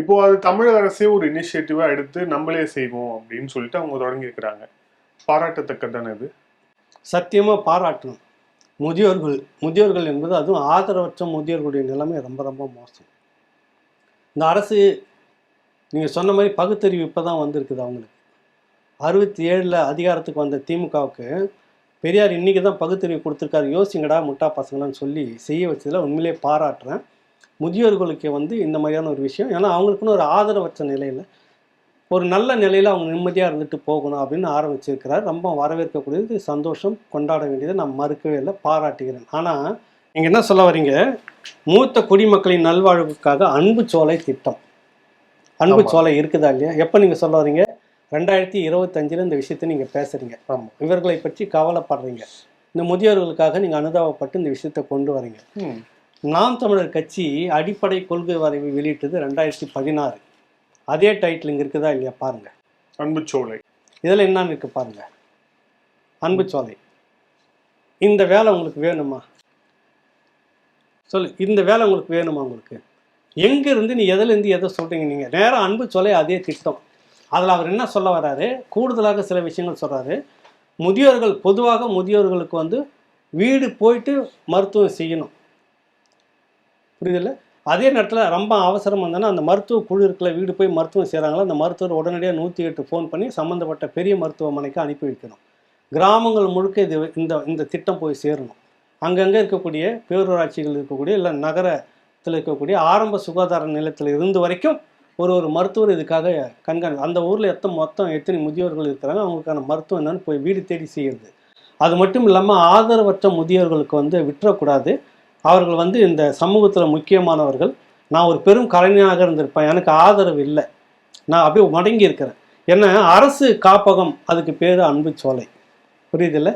இப்போ அது தமிழக அரசே ஒரு இனிஷியேட்டிவாக எடுத்து நம்மளே செய்வோம் அப்படின்னு சொல்லிட்டு அவங்க தொடங்கியிருக்கிறாங்க. பாராட்டத்தக்கதானே இது? சத்தியமாக பாராட்டணும். முதியோர்கள் என்பது, அதுவும் ஆதரவற்ற முதியோர்களுடைய நிலைமை ரொம்ப ரொம்ப மோசம். இந்த அரசு நீங்கள் சொன்ன மாதிரி பகுத்தறிவு இப்போ தான் வந்திருக்குது அவங்களுக்கு. 67 அதிகாரத்துக்கு வந்த திமுகவுக்கு பெரியார் இன்றைக்கி தான் பகுத்தறிவு கொடுத்துருக்காரு. யோசிங்கடா முட்டா பசங்களான்னு சொல்லி செய்ய வச்சதில் உண்மையிலே பாராட்டுறேன். முதியோர்களுக்கு இந்த மாதிரியான ஒரு விஷயம், ஏன்னா அவங்களுக்குன்னு ஒரு ஆதரவற்ற நிலையில் ஒரு நல்ல நிலையில் அவங்க நிம்மதியாக இருந்துட்டு போகணும் அப்படின்னு ஆரம்பிச்சிருக்கிறார். ரொம்ப வரவேற்கக்கூடியது, சந்தோஷம், கொண்டாட வேண்டியது. நான் மறுக்கவே இல்லை, பாராட்டுகிறேன். ஆனால் நீங்கள் என்ன சொல்ல வரீங்க? மூத்த குடிமக்களின் நல்வாழ்வுக்காக அன்பு சோலை திட்டம், அன்பு சோலை இருக்குதா இல்லையா? எப்போ நீங்கள் சொல்ல வரீங்க? 2025 இந்த விஷயத்தை நீங்கள் பேசுகிறீங்க. ஆமாம், இவர்களை பற்றி கவலைப்படுறீங்க. இந்த முதியோர்களுக்காக நீங்கள் அனுதாபப்பட்டு இந்த விஷயத்தை கொண்டு வரீங்க. நாம் தமிழர் கட்சி அடிப்படை கொள்கை வரைவு வெளியிட்டது 2016. அதே டைட்டில் இங்கே இருக்குதா இல்லையா? பாருங்க, அன்பு சோலை. இதில் என்னன்னு இருக்கு பாருங்க, அன்பு சோலை. இந்த வேலை உங்களுக்கு வேணுமா? சொல்லு, இந்த வேலை உங்களுக்கு வேணுமா? உங்களுக்கு எங்கேருந்து, நீ எதுலேருந்து எதை சொல்கிறீங்க? நீங்கள் நேராக அன்பு சோலை அதே திட்டம். அதில் அவர் என்ன சொல்ல வர்றாரு? கூடுதலாக சில விஷயங்கள் சொல்கிறாரு. முதியோர்கள், பொதுவாக முதியோர்களுக்கு வீடு போயிட்டு மருத்துவம் செய்யணும், புரியுதில்ல? அதே நேரத்தில் ரொம்ப அவசரம் வந்தோன்னா அந்த மருத்துவ குழு இருக்குல்ல, வீடு போய் மருத்துவம் செய்கிறாங்களா, அந்த மருத்துவர் உடனடியாக 108 ஃபோன் பண்ணி சம்மந்தப்பட்ட பெரிய மருத்துவமனைக்கு அனுப்பி வைக்கணும். கிராமங்கள் முழுக்க இந்த திட்டம் போய் சேரணும். அங்கங்கே இருக்கக்கூடிய பேரூராட்சிகள் இருக்கக்கூடிய இல்லை நகரத்தில் இருக்கக்கூடிய ஆரம்ப சுகாதார நிலையத்தில் இருந்து வரைக்கும் ஒரு மருத்துவர் இதுக்காக அந்த ஊரில் எத்தனை முதியோர்கள் இருக்கிறாங்க, அவங்களுக்கான மருத்துவம் என்னன்னு போய் வீடு தேடி செய்யுது. அது மட்டும் இல்லாமல் ஆதரவற்ற முதியோர்களுக்கு வந்து விட்டுறக்கூடாது. அவர்கள் வந்து இந்த சமூகத்தில் முக்கியமானவர்கள். நான் ஒரு பெரும் கலைஞனாக இருந்திருப்பேன், எனக்கு ஆதரவு இல்லை, நான் அப்படியே மடங்கி இருக்கிறேன். ஏன்னா அரசு காப்பகம் அதுக்கு பேர் அன்பு சோலை, புரியுதில்ல?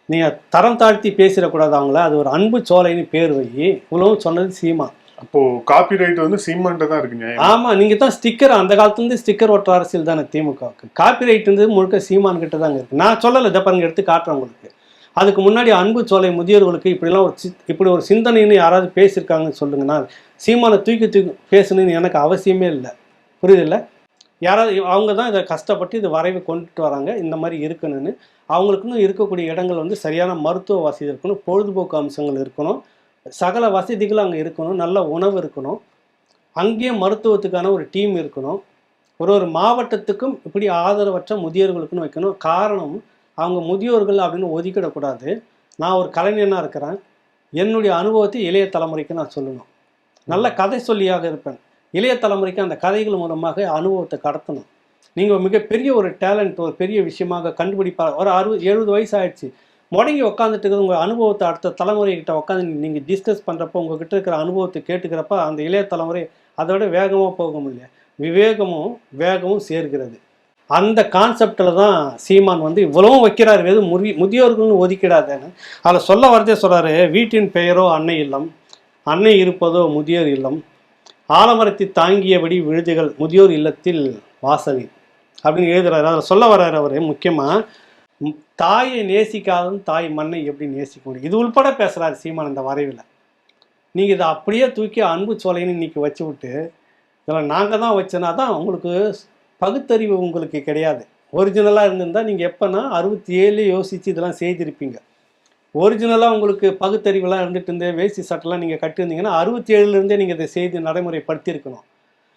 நீங்கள் தரம் தாழ்த்தி பேசிடக்கூடாது அவங்கள. அது ஒரு அன்பு சோலைன்னு பேர் வை. இவ்வளவும் சொன்னது சீமான். அப்போ காப்பிரைட் வந்து சீமான்ட்ட தான் இருக்குங்க. ஆமாம், நீங்கள் தான் ஸ்டிக்கர், அந்த காலத்துலேருந்து ஸ்டிக்கர் ஒட்டுற அரசியல் தானே திமுகவுக்கு. காப்பிரைட் முழுக்க சீமான் கிட்ட தாங்க இருக்குது. நான் சொல்லலை, இதை பாருங்க எடுத்து காட்டுறேன் உங்களுக்கு. அதுக்கு முன்னாடி அன்பு சோலை முதியோர்களுக்கு இப்படி ஒரு சிந்தனைன்னு யாராவது பேசியிருக்காங்கன்னு சொல்லுங்கன்னா, சீமானை தூக்கி பேசணுன்னு எனக்கு அவசியமே இல்லை, புரியுதில்ல? யாராவது அவங்க தான் இதை கஷ்டப்பட்டு இது வரைவை கொண்டுட்டு வராங்க. இந்த மாதிரி இருக்கணும்னு அவங்களுக்குன்னு இருக்கக்கூடிய இடங்கள் வந்து சரியான மருத்துவ வசதி இருக்கணும், பொழுதுபோக்கு அம்சங்கள் இருக்கணும், சகல வசதிகளும் அங்கே இருக்கணும், நல்ல உணவு இருக்கணும், அங்கேயே மருத்துவத்துக்கான ஒரு டீம் இருக்கணும். ஒரு மாவட்டத்துக்கும் இப்படி ஆதரவற்ற முதியோர்களுக்குன்னு வைக்கணும். காரணம், அவங்க முதியோர்கள் அப்படின்னு ஒதுக்கிடக்கூடாது. நான் ஒரு கலைஞனாக இருக்கிறேன், என்னுடைய அனுபவத்தை இளைய தலைமுறைக்கு நான் சொல்லணும். நல்ல கதை சொல்லியாக இருப்பேன், இளைய தலைமுறைக்கு அந்த கதைகள் மூலமாக அனுபவத்தை கடத்தணும். நீங்கள் மிகப்பெரிய ஒரு டேலண்ட், ஒரு பெரிய விஷயமாக கண்டுபிடிப்பார். ஒரு 60-70 வயசு ஆயிடுச்சு, முடங்கி உட்காந்துட்டு உங்கள் அனுபவத்தை அடுத்த தலைமுறைகிட்ட உட்காந்து நீங்கள் டிஸ்கஸ் பண்ணுறப்போ, உங்ககிட்ட இருக்கிற அனுபவத்தை கேட்டுக்கிறப்ப அந்த இளைய தலைமுறை அதோட வேகமாக போக முடியல. விவேகமும் வேகமும் சேர்கிறது. அந்த கான்செப்டில் தான் சீமான் வந்து இவ்வளவும் வைக்கிறார். வெறும் முதியோர்கள்னு ஒதுக்கிடாதேன்னு அதில் சொல்ல வரதே சொல்கிறாரு. வீட்டின் பெயரோ அன்னை இல்லம், அன்னை இருப்பதோ முதியோர் இல்லம், ஆலமரத்தை தாங்கியபடி விழுதுகள் முதியோர் இல்லத்தில் வாசலில் அப்படின்னு எழுதுறாரு. அதில் சொல்ல வர்றாரு அவர் முக்கியமாக, தாயை நேசிக்காதவன் தாய் மண்ணை எப்படி நேசிக்க முடியும், இது உள்பட பேசுகிறாரு சீமான் இந்த வரைவில். நீங்கள் இதை அப்படியே தூக்கி அன்பு சோலைன்னு இன்னைக்கு வச்சு விட்டு இதில் நாங்கள் தான் வச்சோன்னா தான் உங்களுக்கு பகுத்தறிவு உங்களுக்கு கிடையாது. ஒரிஜினலாக இருந்திருந்தால் நீங்கள் எப்போனா 67 யோசித்து இதெல்லாம் செய்திருப்பீங்க. ஒரிஜினலாக உங்களுக்கு பகுத்தறிவுலாம் இருந்துட்டு இருந்தே வேஷ்டி சட்டெல்லாம் நீங்கள் கட்டியிருந்தீங்கன்னா 67லேருந்தே நீங்கள் இதை செய்து நடைமுறைப்படுத்தியிருக்கணும்.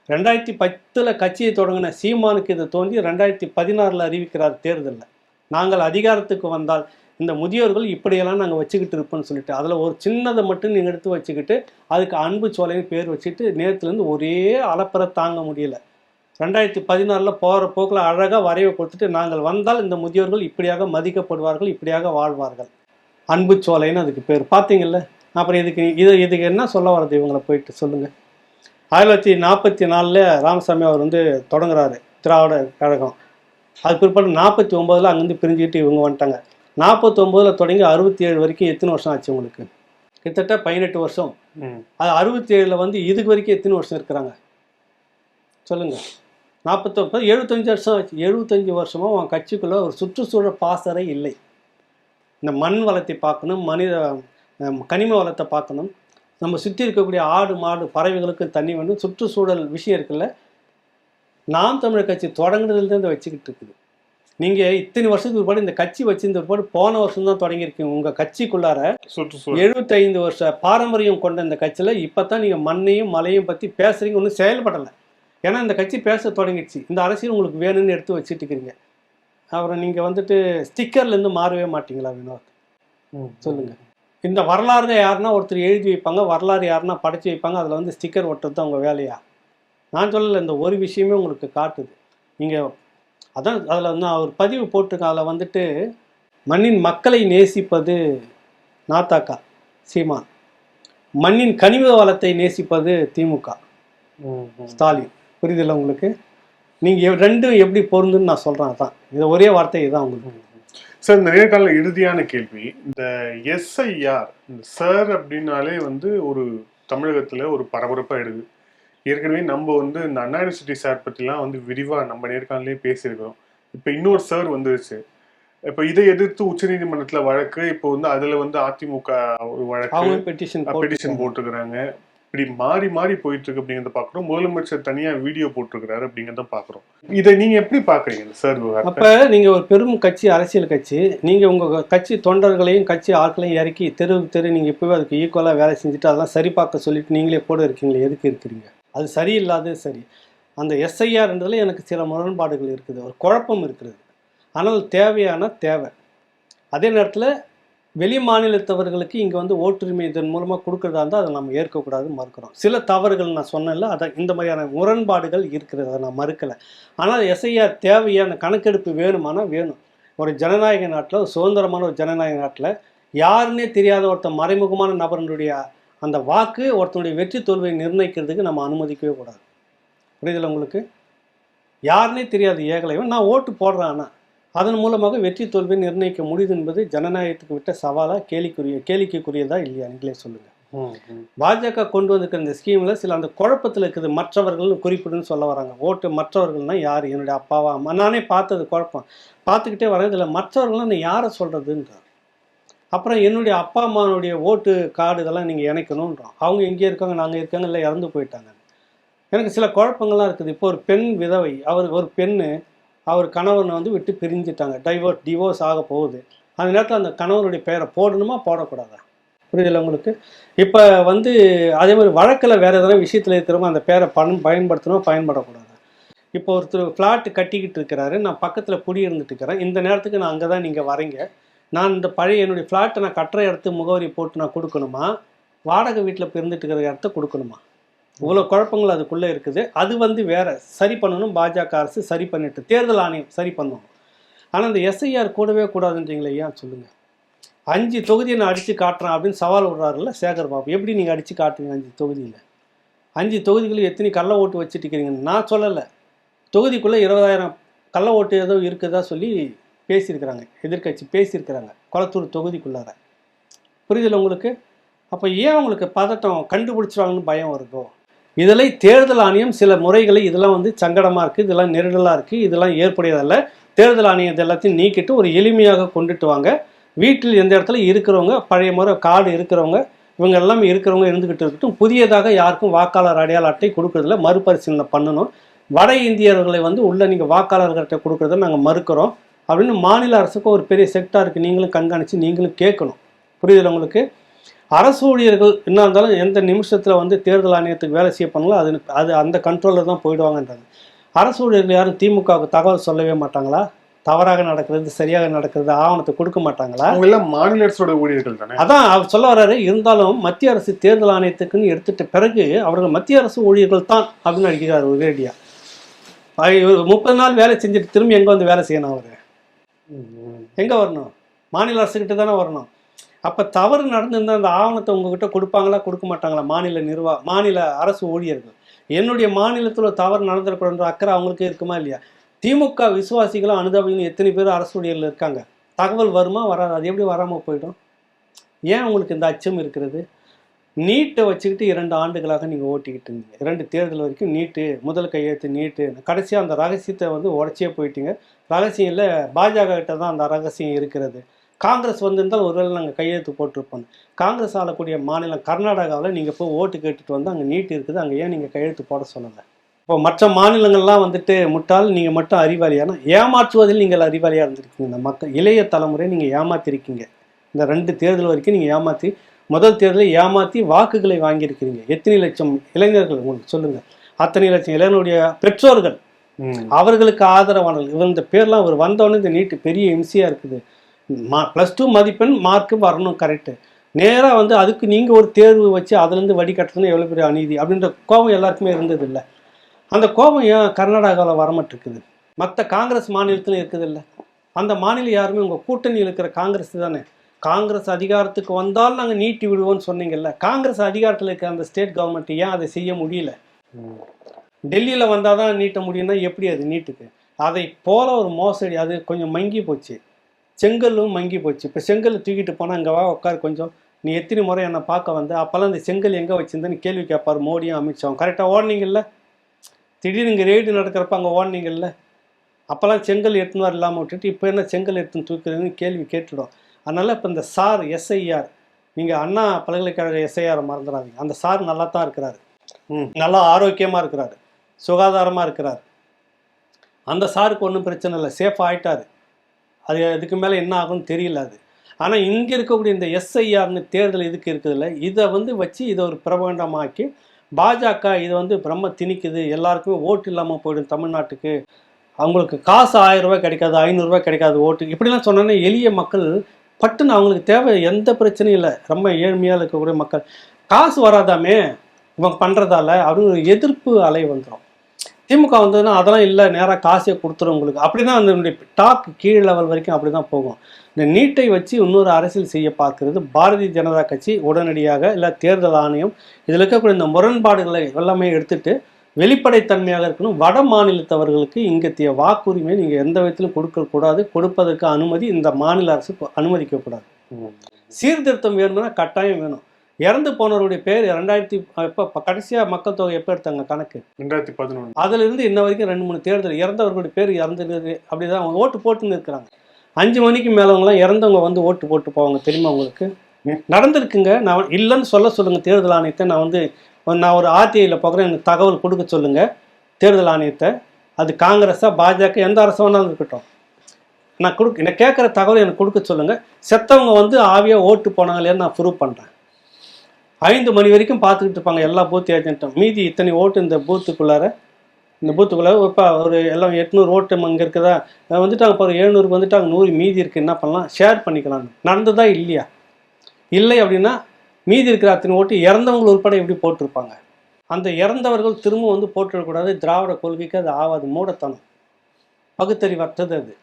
2010 கட்சியை தொடங்கின சீமானுக்கு இதை தோன்றி 2016 அறிவிக்கிறார் தேர்தலில், நாங்கள் அதிகாரத்துக்கு வந்தால் இந்த முதியோர்கள் இப்படியெல்லாம் நாங்கள் வச்சுக்கிட்டு இருப்போம்னு சொல்லிட்டு அதில் ஒரு சின்னதை மட்டும் நீங்கள் எடுத்து வச்சுக்கிட்டு அதுக்கு அன்பு சோலைன்னு பேர் வச்சுட்டு நேற்றுலேருந்து ஒரே அலப்பறை தாங்க முடியல. 2016 போகிற போக்கில் அழகாக வரைவை கொடுத்துட்டு நாங்கள் வந்தால் இந்த முதியோர்கள் இப்படியாக மதிக்கப்படுவார்கள், இப்படியாக வாழ்வார்கள், அன்பு சோலைன்னு அதுக்கு பேர். பார்த்தீங்கல்ல? அப்புறம் இதுக்கு என்ன சொல்ல வர்றது இவங்களை போயிட்டு சொல்லுங்கள். 1944 ராமசாமி அவர் வந்து தொடங்குறாரு திராவிட கழகம். அது பிற்பாடு 49 அங்கேருந்து பிரிஞ்சுக்கிட்டு இவங்க வந்துட்டாங்க. 49 தொடங்கி 67 வரைக்கும் எத்தனை வருஷம் ஆச்சு உங்களுக்கு? கிட்டத்தட்ட 18 வருஷம். அது 67 வந்து இதுக்கு வரைக்கும் எத்தனை வருஷம் இருக்கிறாங்க சொல்லுங்கள்? 49 75 வருஷம் ஆச்சு. 75 வருஷமாக உன் கட்சிக்குள்ளே ஒரு சுற்றுச்சூழல் பாசறை இல்லை. இந்த மண் வளத்தை பார்க்கணும், கனிம வளத்தை பார்க்கணும், நம்ம சுற்றி இருக்கக்கூடிய ஆடு மாடு பறவைகளுக்கு தண்ணி வேண்டும், சுற்றுச்சூழல் விஷயம் இருக்குல்ல. நாம் தமிழர் கட்சி தொடங்குறதுலேருந்து இதை வச்சுக்கிட்டு இருக்குது. நீங்கள் இத்தனை வருஷத்துக்கு பிற்பாடு இந்த கட்சி வச்சிருந்த பிற்பாடு போன வருஷம் தான் தொடங்கியிருக்கீங்க. உங்கள் கட்சிக்குள்ளார 75 வருஷ பாரம்பரியம் கொண்ட இந்த கட்சியில் இப்போ தான் நீங்கள் மண்ணையும் மலையும் பற்றி பேசுகிறீங்க, ஒன்றும் செயல்படலை. ஏன்னா இந்த கட்சி பேச தொடங்கிடுச்சு. இந்த அரசியல் உங்களுக்கு வேணும்னு எடுத்து வச்சுட்டு இருக்கிறீங்க. அப்புறம் நீங்கள் வந்துட்டு ஸ்டிக்கர்லேருந்து மாறவே மாட்டீங்களா வினோத்? சொல்லுங்கள். இந்த வரலாறு யாருன்னா ஒருத்தர் எழுதி வைப்பாங்க, வரலாறு யாருன்னா படைச்சி வைப்பாங்க, அதில் வந்து ஸ்டிக்கர் ஒட்டுறது தான் உங்கள் வேலையா? நான் சொல்லலை, இந்த ஒரு விஷயமே உங்களுக்கு காட்டுது. நீங்கள் அதான் அதில் வந்து அவர் பதிவு போட்டிருக்க, அதில் வந்துட்டு மண்ணின் மக்களை நேசிப்பது நாத்தாக்கா சீமான், மண்ணின் கனிம வளத்தை நேசிப்பது திமுக ஸ்டாலின். புரியுதில்லை உங்களுக்கு? நீங்கள் ரெண்டும் எப்படி பொருந்துன்னு நான் சொல்கிறேன். அதான் இது ஒரே வார்த்தை இதுதான் உங்களுக்கு. சார், இந்த நேர்காணல இறுதியான கேள்வி, இந்த எஸ்ஐஆர் இந்த சார் அப்படின்னாலே வந்து ஒரு தமிழகத்தில் ஒரு பரபரப்பாக எடுது. ஏற்கனவே நம்ம வந்து இந்த அண்ணா யூனிவர்சிட்டி சார் பற்றிலாம் வந்து விரிவாக நம்ம நேர்காணலே பேசியிருக்கிறோம். இப்போ இன்னொரு சார் வந்துருச்சு. இப்போ இதை எதிர்த்து உச்சநீதிமன்றத்தில் வழக்கு, இப்போ வந்து அதில் வந்து அதிமுக ஒரு வழக்கு பெட்டிஷன் போட்டிருக்கிறாங்க. இப்படி மாறி மாறி போயிட்டு இருக்கு அப்படிங்கிறத பார்க்குறோம். முதலமைச்சர் தனியாக வீடியோ போட்டிருக்கிறாரு அப்படிங்கிறத பார்க்குறோம். இதை நீங்கள் எப்படி பார்க்குறீங்க சார்? அப்போ நீங்கள் ஒரு பெரும் கட்சி, அரசியல் கட்சி, நீங்கள் உங்கள் கட்சி தொண்டர்களையும் கட்சி ஆட்களையும் இறக்கி தெரு நீங்கள் இப்போவே அதுக்கு ஈக்குவலாக வேலை செஞ்சுட்டு அதெல்லாம் சரி பார்க்க சொல்லிட்டு நீங்களே போட இருக்கீங்களே, எதுக்கு இருக்கிறீங்க? அது சரியில்லாது. சரி, அந்த எஸ்ஐஆர்ன்றதுல எனக்கு சில முரண்பாடுகள் இருக்குது, ஒரு குழப்பம் இருக்கிறது. ஆனால் தேவையான தேவை. அதே நேரத்தில் வெளி மாநிலத்தவர்களுக்கு இங்கே வந்து ஓட்டுரிமை இதன் மூலமாக கொடுக்குறதா இருந்தால் அதை நம்ம ஏற்கக்கூடாது, மறுக்கிறோம். சில தவறுகள் நான் சொன்னேன்ல, அதை இந்த மாதிரியான முரண்பாடுகள் இருக்கிறது, அதை நான் மறுக்கலை. ஆனால் எஸ்ஐஆர் தேவையான கணக்கெடுப்பு வேணுமானா வேணும். ஒரு ஜனநாயக நாட்டில், ஒரு சுதந்திரமான ஒரு ஜனநாயக நாட்டில் யாருன்னே தெரியாத ஒருத்தர் மறைமுகமான நபர்களுடைய அந்த வாக்கு ஒருத்தனுடைய வெற்றி தோல்வியை நிர்ணயிக்கிறதுக்கு நம்ம அனுமதிக்கவே கூடாது. புரியுதில்ல உங்களுக்கு? யாருன்னே தெரியாது ஏகலைவன் நான் ஓட்டு போடுறேன், ஆனால் அதன் மூலமாக வெற்றி தோல்வியை நிர்ணயிக்க முடியுது என்பது ஜனநாயகத்துக்கு விட்ட சவாலாக கேளிக்கைக்குரியதா இல்லையா? நீங்களே சொல்லுங்கள். பாஜக கொண்டு வந்திருக்கிற இந்த ஸ்கீமில் சில அந்த குழப்பத்தில் இருக்குது. மற்றவர்கள்னு குறிப்பிடுன்னு சொல்ல வராங்க. ஓட்டு மற்றவர்கள்னா யார்? என்னுடைய அப்பாவா அம்மா? நானே பார்த்தது குழப்பம், பார்த்துக்கிட்டே வரேன். இதில் மற்றவர்கள்லாம் நான் யாரை சொல்கிறதுன்றார். அப்புறம் என்னுடைய அப்பா அம்மானுடைய ஓட்டு கார்டு இதெல்லாம் நீங்கள் இணைக்கணுன்றோம். அவங்க எங்கே இருக்காங்க, நாங்கள் இருக்காங்க, இல்லை இறந்து போயிட்டாங்க. எனக்கு சில குழப்பங்கள்லாம் இருக்குது. இப்போ ஒரு பெண் விதவை, ஒரு பெண்ணு அவர் கணவனை வந்து விட்டு பிரிஞ்சிட்டாங்க, டிவோர்ஸ் ஆக போகுது. அந்த நேரத்தில் அந்த கணவனுடைய பெயரை போடணுமா போடக்கூடாதா? புரியுதில்ல உங்களுக்கு? இப்போ வந்து அதே மாதிரி வழக்கில் வேறு எதனா விஷயத்தில் இருக்கிறவங்க அந்த பேரை பயன்படுத்தணும், பயன்படக்கூடாது. இப்போ ஒருத்தர் ஃப்ளாட்டு கட்டிக்கிட்டு இருக்கிறாரு, நான் பக்கத்தில் குடி இருந்துட்டு இருக்கிறேன். இந்த நேரத்துக்கு நான் அங்கே தான் நீங்கள் வரீங்க, நான் இந்த பழைய என்னுடைய ஃப்ளாட்டை நான் கட்டுற இடத்து முகவரி போட்டு நான் கொடுக்கணுமா, வாடகை வீட்டில் இப்போ இருந்துட்டு இருக்கிற இடத்த கொடுக்கணுமா? இவ்வளோ குழப்பங்கள் அதுக்குள்ளே இருக்குது. அது வந்து வேற சரி பண்ணணும். பாஜக அரசு சரி பண்ணிட்டு, தேர்தல் ஆணையம் சரி பண்ணணும். ஆனால் இந்த எஸ்ஐஆர் கூடவே கூடாதுன்றீங்களே, ஏன் சொல்லுங்கள்? 5 தொகுதியை நான் அடித்து காட்டுறேன் அப்படின்னு சவால் விடுறாருல்ல சேகர் பாபு. எப்படி நீங்கள் அடித்து காட்டுவீங்க 5 தொகுதியில்? 5 தொகுதிகளில் எத்தனை கள்ள ஓட்டு வச்சுட்டு இருக்கிறீங்கன்னு நான் சொல்லலை. தொகுதிக்குள்ளே 20,000 கள்ள ஓட்டு ஏதோ இருக்குதா சொல்லி பேசியிருக்கிறாங்க, எதிர்கட்சி பேசியிருக்கிறாங்க கொளத்தூர் தொகுதிக்குள்ளார. புரியுதில்ல உங்களுக்கு? அப்போ ஏன் உங்களுக்கு பதட்டம், கண்டுபிடிச்சிருவாங்கன்னு பயம் வருதோ? இதில் தேர்தல் ஆணையம் சில முறைகளை, இதெல்லாம் வந்து சங்கடமாக இருக்குது, இதெல்லாம் நெருடலாக இருக்குது, இதெல்லாம் ஏற்புடையதல்ல. தேர்தல் ஆணையம் இது எல்லாத்தையும் நீக்கிட்டு ஒரு எளிமையாக கொண்டுட்டு வாங்க. வீட்டில் எந்த இடத்துல இருக்கிறவங்க, பழைய முறை கார்டு இருக்கிறவங்க, இவங்க எல்லாமே இருக்கிறவங்க இருந்துக்கிட்டு இருக்கட்டும். புதியதாக யாருக்கும் வாக்காளர் அடையாள அட்டை கொடுக்குறதில்ல, மறுபரிசீலனை பண்ணணும். வட இந்தியர்களை வந்து உள்ள நீங்கள் வாக்காளர்கிட்ட கொடுக்குறத நாங்கள் மறுக்கிறோம் அப்படின்னு மாநில அரசுக்கு ஒரு பெரிய செக்டாருக்கு நீங்களும் கண்காணித்து நீங்களும் கேட்கணும். புரியுதில்ல உங்களுக்கு? அரசு ஊழியர்கள் என்ன இருந்தாலும் எந்த நிமிஷத்தில் வந்து தேர்தல் ஆணையத்துக்கு வேலை செய்ய பண்ணலாம், அது அந்த கண்ட்ரோலில் தான் போயிடுவாங்கன்றாங்க. அரசு ஊழியர்கள் யாரும் திமுகவுக்கு தகவல் சொல்லவே மாட்டாங்களா? தவறாக நடக்கிறது, சரியாக நடக்கிறது ஆவணத்தை கொடுக்க மாட்டாங்களா? அவங்க எல்லாம் மாநில அரசோட ஊழியர்கள் தானே. அதான் அவர் சொல்ல வர்றாரு. இருந்தாலும் மத்திய அரசு தேர்தல் ஆணையத்துக்குன்னு எடுத்துட்ட பிறகு அவர்கள் மத்திய அரசு ஊழியர்கள் தான் அப்படின்னு அடிக்கிறார் ஒரேடியா. 30 நாள் வேலை செஞ்சுட்டு திரும்பி எங்கே வந்து வேலை செய்யணும்? அவர் எங்கே வரணும்? மாநில அரசுக்கிட்ட தானே வரணும். அப்போ தவறு நடந்திருந்தால் அந்த ஆவணத்தை உங்ககிட்ட கொடுப்பாங்களா, கொடுக்க மாட்டாங்களா? மாநில அரசு ஊழியர்கள் என்னுடைய மாநிலத்தில் தவறு நடந்துடக்கூடாது அக்கறை அவங்களுக்கே இருக்குமா இல்லையா? திமுக விசுவாசிகளும் அனுதாபிகளும் எத்தனை பேர் அரசு ஊழியர்கள் இருக்காங்க. தகவல் வருமா, வராது? அது எப்படி வராமல் போயிடும்? ஏன் உங்களுக்கு இந்த அச்சம் இருக்கிறது? நீட்டை வச்சுக்கிட்டு 2 ஆண்டுகளாக நீங்கள் ஓட்டிக்கிட்டு இருந்தீங்க. 2 தேர்தல் வரைக்கும் நீட்டு, முதல் கையெழுத்து நீட்டு, கடைசியாக அந்த ரகசியத்தை வந்து உடச்சியே போயிட்டீங்க. ரகசியம் இல்லை, பாஜக கிட்ட தான் அந்த ரகசியம் இருக்கிறது. காங்கிரஸ் வந்திருந்தால் ஒருவேளை நாங்கள் கையெழுத்து போட்டிருப்போம். காங்கிரஸ் ஆளக்கூடிய மாநிலம் கர்நாடகாவில் நீங்கள் போய் ஓட்டு கேட்டுட்டு வந்து அங்கே நீட்டு இருக்குது, அங்கே ஏன் நீங்கள் கையெழுத்து போட சொல்லலை? இப்போ மற்ற மாநிலங்கள்லாம் வந்துட்டு முட்டால், நீங்கள் மட்டும் அறிவாளியான ஏமாற்றுவதில் நீங்கள் அறிவாளியாக இருந்திருக்கீங்க. இந்த மக்கள் இளைய தலைமுறை நீங்கள் ஏமாற்றிருக்கீங்க. இந்த 2 தேர்தல் வரைக்கும் நீங்கள் ஏமாற்றி, முதல் தேர்தலில் ஏமாற்றி வாக்குகளை வாங்கியிருக்கிறீங்க. எத்தனை லட்சம் இளைஞர்கள் உங்களுக்கு சொல்லுங்கள். அத்தனை லட்சம் இளைஞருடைய பெற்றோர்கள், அவர்களுக்கு ஆதரவானவர்கள். இவங்க இந்த பேர்லாம் அவர் வந்தவொடனே இந்த நீட்டு பெரிய இம்சையாக இருக்குது. +2 மதிப்பெண் மார்க்கு வரணும், கரெக்டு. நேராக வந்து அதுக்கு நீங்கள் ஒரு தேர்வு வச்சு அதுலேருந்து வடிகட்டுறதுன்னு எவ்வளோ பெரிய அநீதி அப்படின்ற கோபம் எல்லாருக்குமே இருந்தது இல்லை. அந்த கோபம் ஏன் கர்நாடகாவில் வரமாட்டிருக்குது? மற்ற காங்கிரஸ் மாநிலத்தில் இருக்குது இல்லை. அந்த மாநிலம் யாருமே உங்கள் கூட்டணியில் இருக்கிற காங்கிரஸ் தானே. காங்கிரஸ் அதிகாரத்துக்கு வந்தால் நாங்கள் நீட்டி விடுவோம்னு சொன்னீங்கல்ல. காங்கிரஸ் அதிகாரத்தில் இருக்கிற அந்த ஸ்டேட் கவர்மெண்ட் ஏன் அதை செய்ய முடியல? டெல்லியில் வந்தால் தான் நீட்ட முடியும்னா எப்படி அது நீட்டுக்கு? அதை போல ஒரு மோசடி, அது கொஞ்சம் மங்கி போச்சு. செங்கல்லும் மங்கி போச்சு. இப்போ செங்கல் தூக்கிட்டு போனால் இங்கே வா உட்கார், கொஞ்சம் நீ எத்தனை முறை என்னை பார்க்க வந்து அப்போல்லாம் இந்த செங்கல் எங்கே வச்சுருந்தேன்னு கேள்வி கேட்பார் மோடியும் அமித்ஷாவும். கரெக்டாக ஓடினீங்கல்ல? திடீர்னு இங்கே ரெய்டு நடக்கிறப்ப அங்கே ஓடினீங்கல்ல? அப்போல்லாம் செங்கல் எடுத்துன்னு வர இல்லாமல் விட்டுட்டு இப்போ என்ன செங்கல் எடுத்துன்னு தூக்குறதுன்னு கேள்வி கேட்டுடும். அதனால் இப்போ இந்த சார் எஸ்ஐஆர், நீங்கள் அண்ணா பல்கலைக்கழக எஸ்ஐஆரை மறந்துடாதீங்க. அந்த சார் நல்லா தான் இருக்கிறாரு, நல்லா ஆரோக்கியமாக இருக்கிறாரு, சுகாதாரமாக இருக்கிறார். அந்த சாருக்கு ஒன்றும் பிரச்சனை இல்லை, சேஃப் ஆகிட்டார். அது இதுக்கு மேலே என்ன ஆகும்னு தெரியல அது. ஆனால் இங்கே இருக்கக்கூடிய இந்த எஸ்ஐஆர்னு தேர்தல் இதுக்கு இருக்குதுல்ல, இதை வந்து வச்சு இதை ஒரு பிரபண்டமாக்கி பாஜக இதை வந்து பிரம்ம திணிக்குது, எல்லாருக்குமே ஓட்டு இல்லாமல் போயிடும் தமிழ்நாட்டுக்கு, அவங்களுக்கு காசு 1000 ரூபாய் கிடைக்காது, 500 ரூபாய் கிடைக்காது ஓட்டு, இப்படிலாம் சொன்னோன்னே எளிய மக்கள் பட்டுன்னு அவங்களுக்கு தேவை, எந்த பிரச்சனையும் இல்லை. ரொம்ப ஏழ்மையாக இருக்கக்கூடிய மக்கள் காசு வராதாமே இவங்க பண்ணுறதால அப்படின்னு ஒரு எதிர்ப்பு அலை வந்துடும். திமுக வந்ததுன்னா அதெல்லாம் இல்லை, நேராக காசே கொடுத்துரும் உங்களுக்கு, அப்படி தான் அந்த டாப் கீழ் லெவல் வரைக்கும் அப்படி தான் போகும். இந்த நீட்டை வச்சு இன்னொரு அரசியல் செய்ய பார்க்கறது பாரதிய ஜனதா கட்சி உடனடியாக, இல்லை தேர்தல் ஆணையம் இதில் இருக்கக்கூடிய இந்த முரண்பாடுகளை எல்லாமே எடுத்துட்டு வெளிப்படைத்தன்மையாக இருக்கணும். வட மாநிலத்தவர்களுக்கு இங்கத்திய வாக்குரிமை நீங்கள் எந்த விதத்திலும் கொடுக்கக்கூடாது, கொடுப்பதற்கு அனுமதி இந்த மாநில அரசு அனுமதிக்கக்கூடாது. சீர்திருத்தம் வேணும்னா கட்டாயம் வேணும். இறந்து போனவருடைய பேர் 2000 இப்போ கடைசியாக மக்கள் தொகை எப்போ எடுத்தாங்க கணக்கு? 2011. அதிலிருந்து இன்ன வரைக்கும் 2-3 தேர்தல் இறந்தவர்களுடைய பேர் இறந்துருக்கு. அப்படி தான் அவங்க ஓட்டு போட்டுன்னு இருக்கிறாங்க. 5 மணிக்கு மேலவங்களாம் இறந்தவங்க வந்து ஓட்டு போட்டு போவாங்க தெரியுமா உங்களுக்கு? நடந்திருக்குங்க. நான் இல்லைன்னு சொல்லுங்கள் தேர்தல் ஆணையத்தை. நான் ஒரு ஆர்டிஐயில் போகிறேன், எனக்கு தகவல் கொடுக்க சொல்லுங்கள் தேர்தல் ஆணையத்தை. அது காங்கிரஸா பாஜக எந்த அரசு வேணாலும் இருக்கட்டும், நான் கேட்குற தகவல் எனக்கு கொடுக்க சொல்லுங்கள். செத்தவங்க வந்து ஆவியாக ஓட்டு போனாங்க இல்லையா நான் ப்ரூவ் பண்ணுறேன். 5 மணி வரைக்கும் பார்த்துக்கிட்டு இருப்பாங்க எல்லா பூத் ஏஜென்ட்டும். மீதி இத்தனை ஓட்டு இந்த பூத்துக்குள்ளார இப்போ ஒரு எல்லாம் 800 ஓட்டு அங்கே இருக்குதா, வந்துட்டாங்க இப்போ ஒரு 700 வந்துட்டாங்க, 100 மீதி இருக்குது, என்ன பண்ணலாம், ஷேர் பண்ணிக்கலாம். நடந்ததா இல்லையா? இல்லை அப்படின்னா மீதி இருக்கிற அத்தனை ஓட்டு இறந்தவங்க உட்பட எப்படி போட்டிருப்பாங்க? அந்த இறந்தவர்கள் திரும்ப வந்து போட்டுவிடக்கூடாது. திராவிட கொள்கைக்கு அது ஆகாது, மூடத்தனம், பகுத்தறிவற்றது.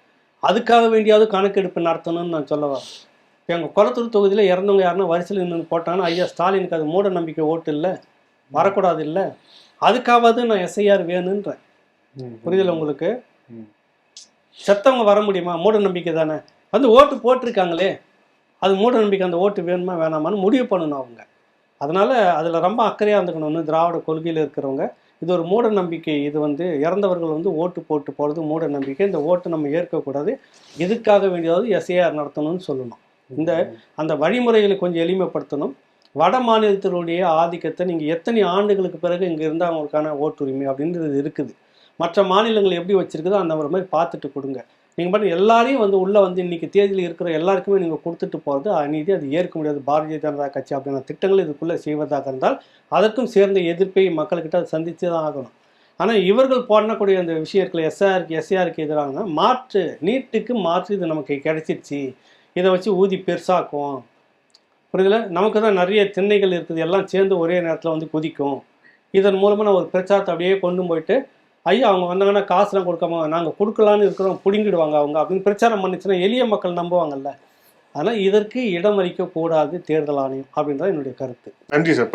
அதுக்காக வேண்டியாவது கணக்கெடுப்பு நடத்தணும்னு நான் சொல்ல வரேன். இப்போ எங்கள் குளத்தூர் தொகுதியில் இறந்தவங்க யாருன்னா வரிசையில் நின்று போட்டாங்கன்னா ஐயா ஸ்டாலினுக்கு அது மூட நம்பிக்கை ஓட்டு இல்லை, வரக்கூடாது இல்லை, அதுக்காவது நான் எஸ்ஐஆர் வேணுன்றேன். புரியுதில்ல உங்களுக்கு? செத்தவங்க வர முடியுமா? மூட நம்பிக்கை தானே. வந்து ஓட்டு போட்டிருக்காங்களே, அது மூட நம்பிக்கை. அந்த ஓட்டு வேணுமா வேணாமான்னு முடிவு பண்ணணும் அவங்க. அதனால் அதில் ரொம்ப அக்கறையாக இருந்துக்கணும்னு திராவிட கொள்கையில் இருக்கிறவங்க. இது ஒரு மூட நம்பிக்கை. இது வந்து இறந்தவர்கள் வந்து ஓட்டு போட்டு போகிறது மூட நம்பிக்கை. இந்த ஓட்டை நம்ம ஏற்கக்கூடாது. இதுக்காக வேண்டியதாவது எஸ்ஐஆர் நடத்தணும்னு சொல்லணும். அந்த வழிமுறைகளை கொஞ்சம் எளிமைப்படுத்தணும். வட மாநிலத்தினுடைய ஆதிக்கத்தை நீங்கள் எத்தனை ஆண்டுகளுக்கு பிறகு இங்கே இருந்தால் அவங்களுக்கான ஓட்டுரிமை அப்படின்றது இருக்குது. மற்ற மாநிலங்கள் எப்படி வச்சுருக்குதோ அந்த மாதிரி பார்த்துட்டு கொடுங்க. நீங்கள் பாருங்கள் எல்லாரையும் வந்து உள்ளே வந்து இன்றைக்கி தேதியில் இருக்கிற எல்லாருக்குமே நீங்கள் கொடுத்துட்டு போகிறது அநீதி, அது ஏற்க முடியாது. பாரதிய ஜனதா கட்சி அப்படின்னா திட்டங்கள் இதுக்குள்ளே செய்வதாக இருந்தால் அதற்கும் சேர்ந்த எதிர்ப்பை மக்கள்கிட்ட அதை சந்தித்து தான் ஆகணும். ஆனால் இவர்கள் போடக்கூடிய அந்த விஷயத்தில் எஸ்ஆருக்கு எதிரான மாற்று, நீட்டுக்கு மாற்று இது நமக்கு கிடைச்சிருச்சு, இதை வச்சு ஊதி பெருசாக்கும், புரியுதுல, நமக்கு தான் நிறைய திண்ணைகள் இருக்குது, எல்லாம் சேர்ந்து ஒரே நேரத்தில் வந்து குதிக்கும். இதன் மூலமாக நான் ஒரு பிரச்சாரத்தை அப்படியே கொண்டு போயிட்டு ஐயா அவங்க வந்தாங்கன்னா காசுலாம் கொடுக்காம நாங்கள் கொடுக்கலான்னு இருக்கிறோம், பிடுங்கிடுவாங்க அவங்க அப்படின்னு பிரச்சாரம் பண்ணிச்சுன்னா எளிய மக்கள் நம்புவாங்கல்ல. அதனால் இதற்கு இடம் அளிக்கக்கூடாது தேர்தல் ஆணையம் அப்படின்றது என்னுடைய கருத்து. நன்றி சார்.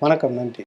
வணக்கம், நன்றி.